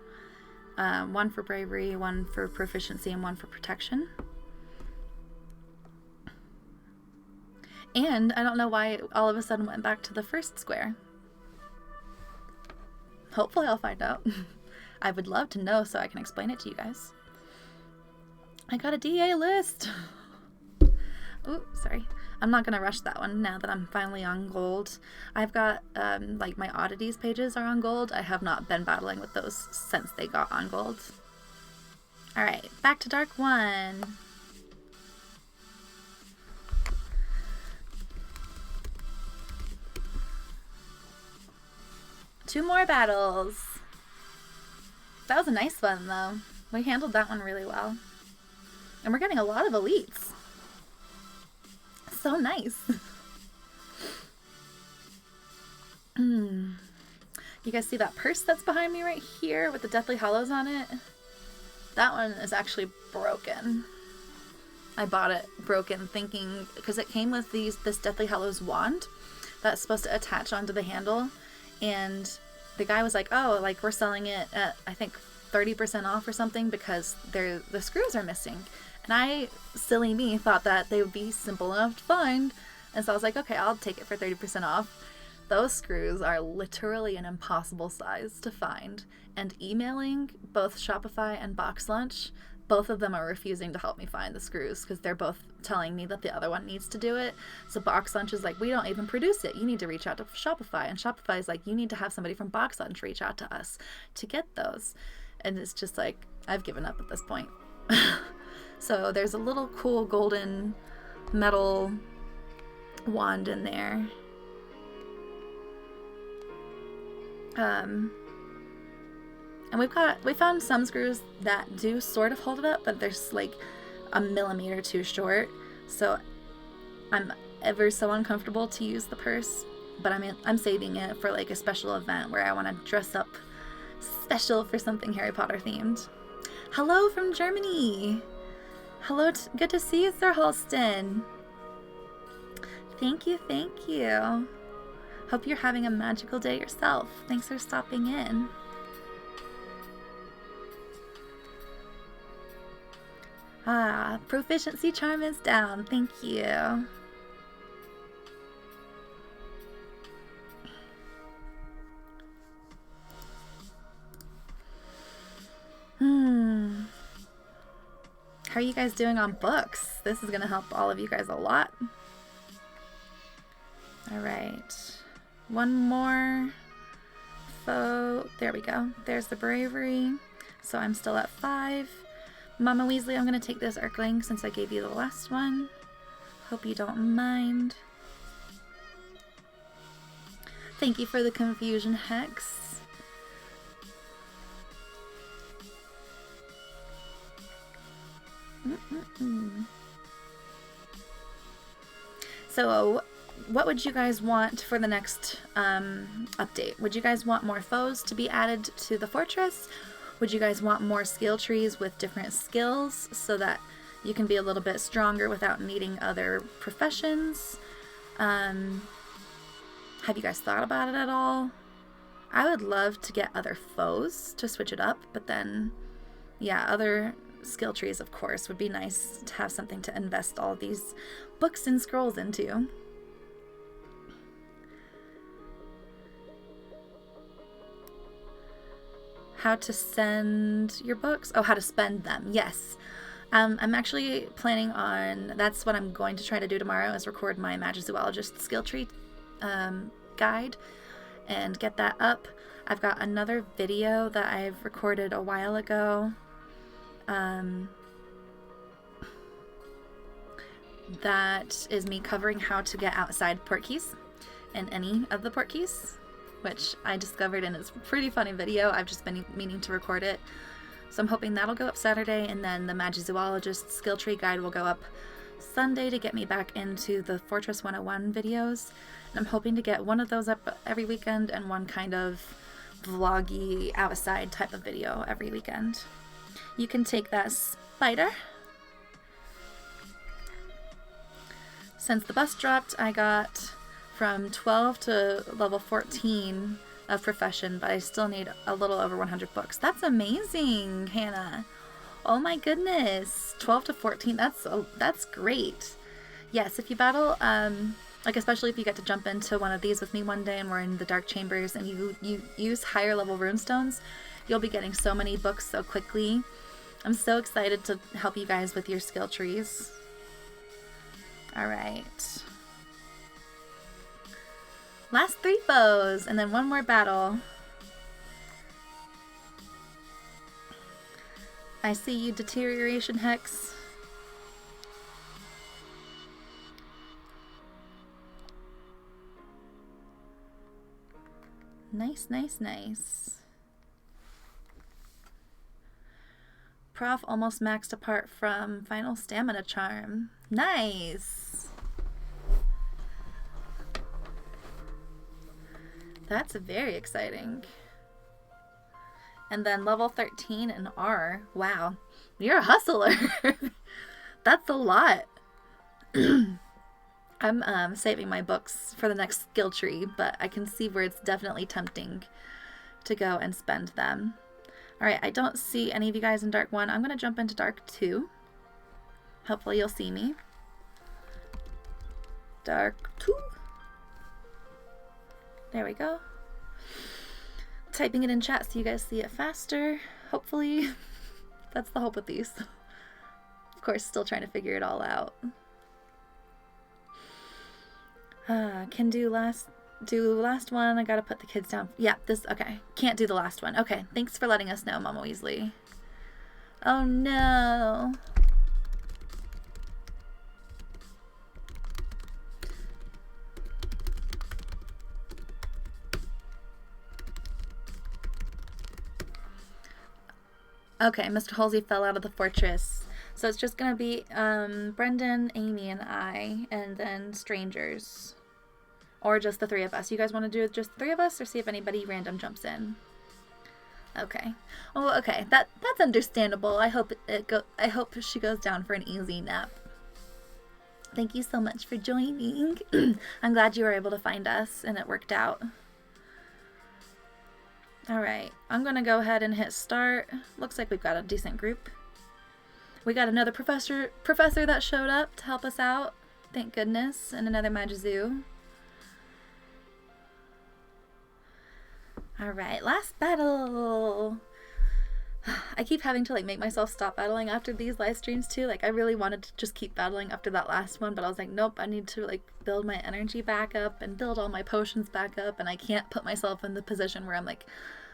Speaker 1: 1 for bravery, 1 for proficiency, and 1 for protection. And I don't know why it all of a sudden went back to the first square. Hopefully I'll find out. I would love to know so I can explain it to you guys. I got a DA list. Ooh, sorry. I'm not going to rush that one now that I'm finally on gold. I've got, like, my oddities pages are on gold. I have not been battling with those since they got on gold. Alright, back to Dark 1. Two more battles. That was a nice one, though. We handled that one really well. And we're getting a lot of elites. So nice. You guys see that purse that's behind me right here with the Deathly Hallows on it? That one is actually broken. I bought it broken thinking, because it came with this Deathly Hallows wand that's supposed to attach onto the handle, and the guy was like, oh, like we're selling it at, I think, 30% off or something because the screws are missing. And I, silly me, thought that they would be simple enough to find. And so I was like, okay, I'll take it for 30% off. Those screws are literally an impossible size to find. And emailing both Shopify and Box Lunch, both of them are refusing to help me find the screws because they're both telling me that the other one needs to do it. So Box Lunch is like, we don't even produce it. You need to reach out to Shopify. And Shopify is like, you need to have somebody from Box Lunch reach out to us to get those. And it's just like, I've given up at this point. So there's a little cool golden metal wand in there. And we found some screws that do sort of hold it up, but they're like a millimeter too short. So I'm ever so uncomfortable to use the purse, but I'm saving it for like a special event where I want to dress up special for something Harry Potter themed. Hello from Germany. Hello, good to see you, Sir Halston. Thank you, thank you. Hope you're having a magical day yourself. Thanks for stopping in. Ah, proficiency charm is down. Thank you. How are you guys doing on books? This is going to help all of you guys a lot. All right. One more. There we go. There's the bravery. So I'm still at 5. Mama Weasley, I'm going to take this Urkling since I gave you the last one. Hope you don't mind. Thank you for the confusion hex. So what would you guys want for the next update? Would you guys want more foes to be added to the fortress? Would you guys want more skill trees with different skills so that you can be a little bit stronger without needing other professions? Have you guys thought about it at all? I would love to get other foes to switch it up, but then, yeah, other skill trees, of course, would be nice to have something to invest all these books and scrolls into. How to send your books? Oh, how to spend them. Yes. I'm actually planning on, that's what I'm going to try to do tomorrow, is record my Magizoologist skill tree guide and get that up. I've got another video that I've recorded a while ago that is me covering how to get outside port keys in any of the port keys, which I discovered, and it's a pretty funny video. I've just been meaning to record it. So I'm hoping that'll go up Saturday, and then the Magizoologist skill tree guide will go up Sunday to get me back into the Fortress 101 videos. And I'm hoping to get one of those up every weekend and one kind of vloggy outside type of video every weekend. You can take that, spider. Since the bus dropped, I got from 12 to level 14 of profession, but I still need a little over 100 books. That's amazing, Hannah. Oh my goodness. 12 to 14, that's great. Yes, if you battle, like especially if you get to jump into one of these with me one day and we're in the dark chambers and you use higher level runestones, you'll be getting so many books so quickly. I'm so excited to help you guys with your skill trees. All right. Last 3 bows, and then one more battle. I see you, Deterioration Hex. Nice, nice, nice. Prof almost maxed apart from final stamina charm. Nice. That's very exciting. And then level 13 in R. Wow. You're a hustler. That's a lot. I'm saving my books for the next skill tree, but I can see where it's definitely tempting to go and spend them. Alright, I don't see any of you guys in Dark 1. I'm going to jump into Dark 2. Hopefully you'll see me. Dark 2. There we go. Typing it in chat so you guys see it faster, hopefully. That's the hope with these. Of course, still trying to figure it all out. Can do last one. I gotta put the kids down. Yeah, okay. Can't do the last one. Okay, thanks for letting us know, Mama Weasley. Oh no. Okay, Mr. Halsey fell out of the fortress. So it's just gonna be Brendan, Amy, and I, and then strangers. Or just the 3 of us. You guys want to do just the 3 of us, or see if anybody random jumps in? Okay. Oh, okay. That's understandable. I hope she goes down for an easy nap. Thank you so much for joining. I'm glad you were able to find us and it worked out. Alright, I'm gonna go ahead and hit start. Looks like we've got a decent group. We got another professor that showed up to help us out. Thank goodness. And another magizoo. Alright, last battle. I keep having to make myself stop battling after these live streams too. I really wanted to just keep battling after that last one, but I was like, nope, I need to build my energy back up and build all my potions back up, and I can't put myself in the position where I'm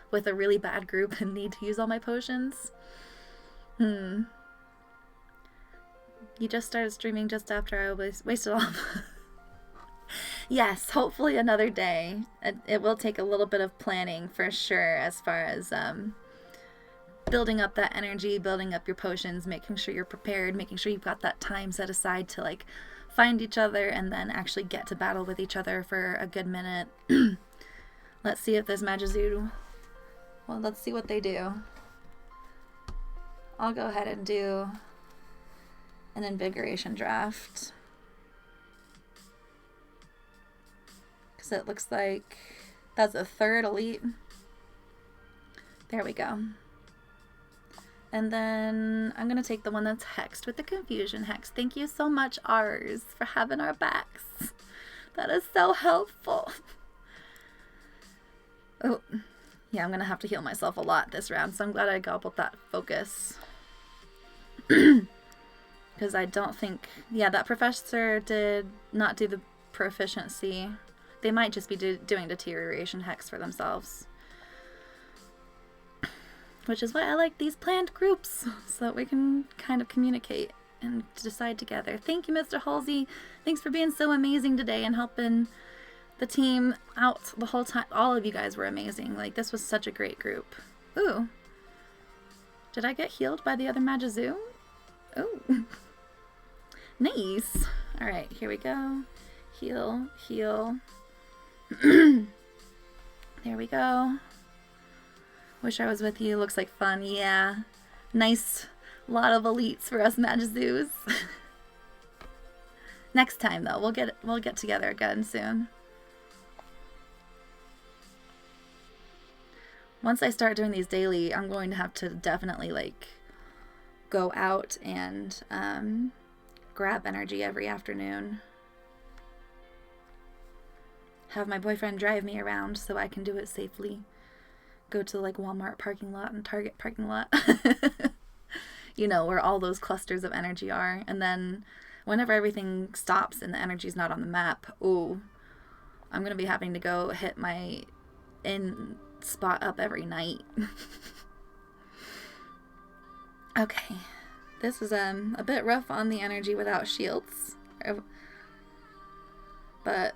Speaker 1: with a really bad group and need to use all my potions. You just started streaming just after I wasted all Yes, hopefully another day. It will take a little bit of planning for sure, as far as building up that energy, building up your potions, making sure you're prepared, making sure you've got that time set aside to find each other and then actually get to battle with each other for a good minute. Let's see if this magizoo, well, let's see what they do. I'll go ahead and do an invigoration draft. Because it looks like that's a 3rd elite. There we go. And then I'm going to take the one that's hexed with the confusion hex. Thank you so much, ours, for having our backs. That is so helpful. Oh, Yeah, I'm gonna have to heal myself a lot this round, so I'm glad I gobbled that focus. Because I don't think... Yeah, that professor did not do the proficiency. They might just be doing deterioration hex for themselves. Which is why I like these planned groups, so that we can kind of communicate and decide together. Thank you, Mr. Halsey. Thanks for being so amazing today and helping the team out the whole time. All of you guys were amazing. Like, this was such a great group. Ooh. Did I get healed by the other magizoo? Ooh. Nice. Alright, here we go. Heal, heal. There we go. Wish I was with you. Looks like fun. Yeah. Nice lot of elites for us magizoos. Next time though, we'll get together again soon. Once I start doing these daily, I'm going to have to definitely like go out and grab energy every afternoon. Have my boyfriend drive me around so I can do it safely. Go to like Walmart parking lot and Target parking lot. You know, where all those clusters of energy are. And then whenever everything stops and the energy's not on the map, ooh, I'm going to be having to go hit my in spot up every night. Okay. This is a bit rough on the energy without shields. But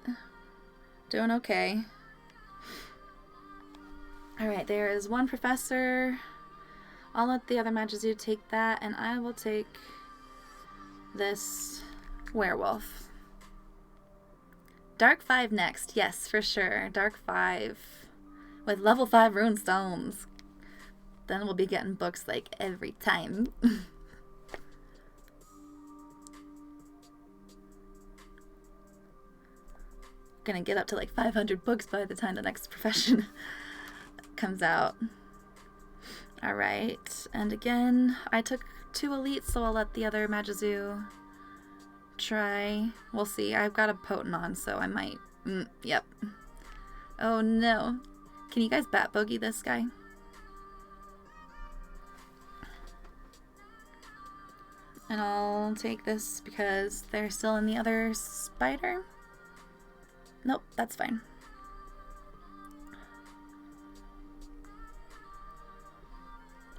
Speaker 1: doing okay. Alright, there is one professor. I'll let the other magizoo take that, and I will take this werewolf. Dark 5 next. Yes, for sure. Dark 5. With level 5 rune stones. Then we'll be getting books like every time. Gonna get up to like 500 books by the time the next profession comes out. Alright, and again, I took 2 elites, so I'll let the other magizoo try. We'll see. I've got a potent on, so I might... yep. Oh no. Can you guys bat bogey this guy? And I'll take this because they're still in the other spider. Nope, that's fine.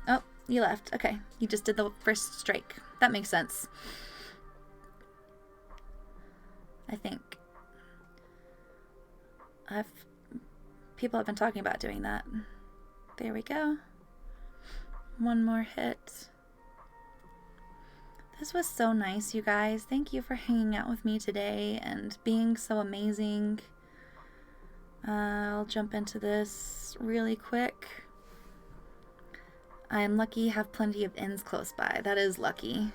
Speaker 1: Oh, you left. Okay, you just did the first strike. That makes sense. I think. People have been talking about doing that. There we go. One more hit. This was so nice, you guys. Thank you for hanging out with me today and being so amazing. I'll jump into this really quick. I am lucky, have plenty of inns close by. That is lucky.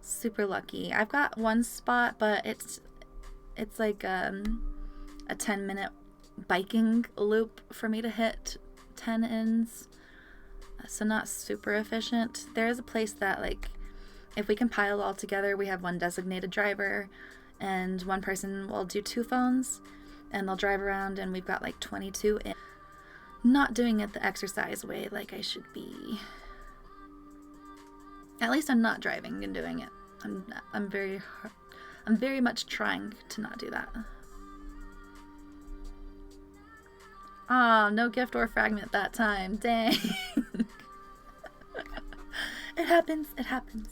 Speaker 1: Super lucky. I've got one spot, but it's like a 10-minute biking loop for me to hit 10 inns. So not super efficient. There is a place that, like, if we compile all together, we have one designated driver and one person will do 2 phones and they'll drive around, and we've got like 22 in. Not doing it the exercise way like I should be. At least I'm not driving and doing it. I'm very much trying to not do that. Oh, no gift or fragment that time. Dang. It happens. It happens.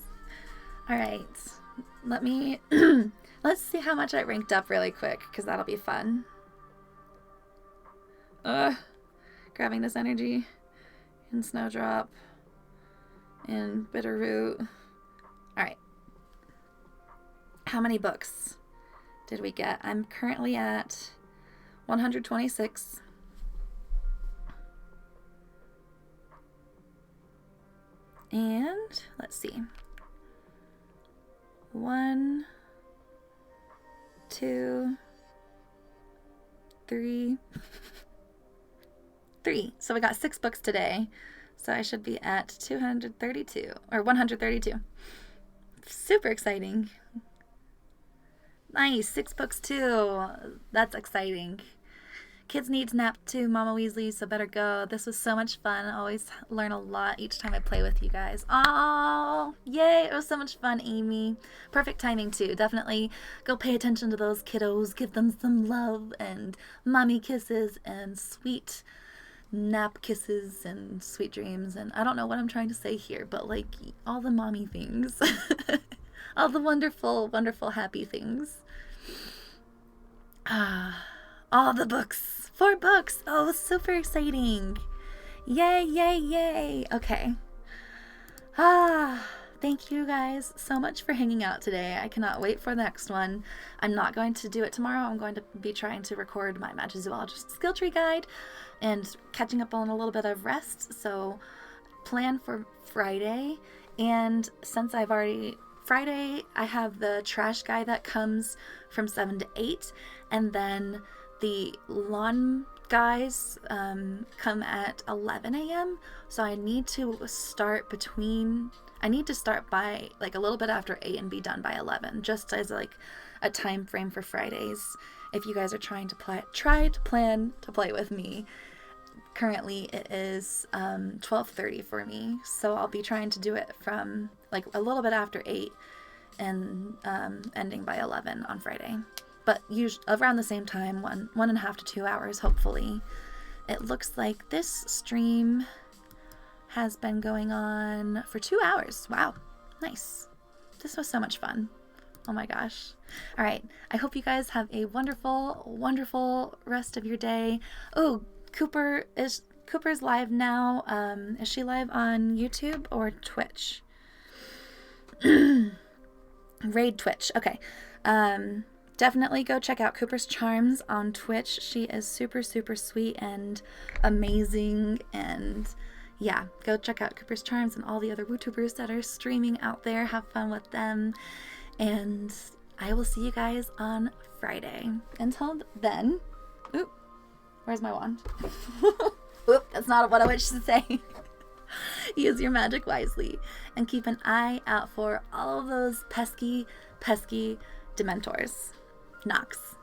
Speaker 1: Alright. Let's see how much I ranked up really quick, because that'll be fun. Grabbing this energy. And Snowdrop. And Bitterroot. Alright. How many books did we get? I'm currently at 126. And let's see. 1, 2, 3. 3. So we got 6 books today. So I should be at 232 or 132. Super exciting. Nice, 6 books too. That's exciting. Kids need to nap too, Mama Weasley, so better go. This was so much fun. I always learn a lot each time I play with you guys. Oh, yay. It was so much fun, Amy. Perfect timing, too. Definitely go pay attention to those kiddos. Give them some love and mommy kisses and sweet nap kisses and sweet dreams. And I don't know what I'm trying to say here, but like all the mommy things. All the wonderful, wonderful, happy things. All the books. 4 books. Oh, super exciting. Yay, yay, yay. Okay. Thank you guys so much for hanging out today. I cannot wait for the next one. I'm not going to do it tomorrow. I'm going to be trying to record my Magizoologist skill tree guide and catching up on a little bit of rest. So plan for Friday. And since Friday, I have the trash guy that comes from 7 to 8, and then the lawn guys come at 11 a.m. So I need to start by like a little bit after 8 and be done by 11, just as like a time frame for Fridays. If you guys are trying to plan to play with me. Currently it is 12:30 for me, so I'll be trying to do it from like a little bit after 8 and ending by 11 on Friday. But usually around the same time, 1.5 to 2 hours, hopefully. It looks like this stream has been going on for 2 hours. Wow, nice. This was so much fun. Oh my gosh. All right, I hope you guys have a wonderful, wonderful rest of your day. Oh, Cooper's live now. Is she live on YouTube or Twitch? Raid Twitch. Okay. Definitely go check out Cooper's Charms on Twitch. She is super, super sweet and amazing. And yeah, go check out Cooper's Charms and all the other WooTubers that are streaming out there. Have fun with them. And I will see you guys on Friday. Until then, oop, where's my wand? Oop, that's not what I wish to say. Use your magic wisely and keep an eye out for all of those pesky, pesky Dementors. Nox.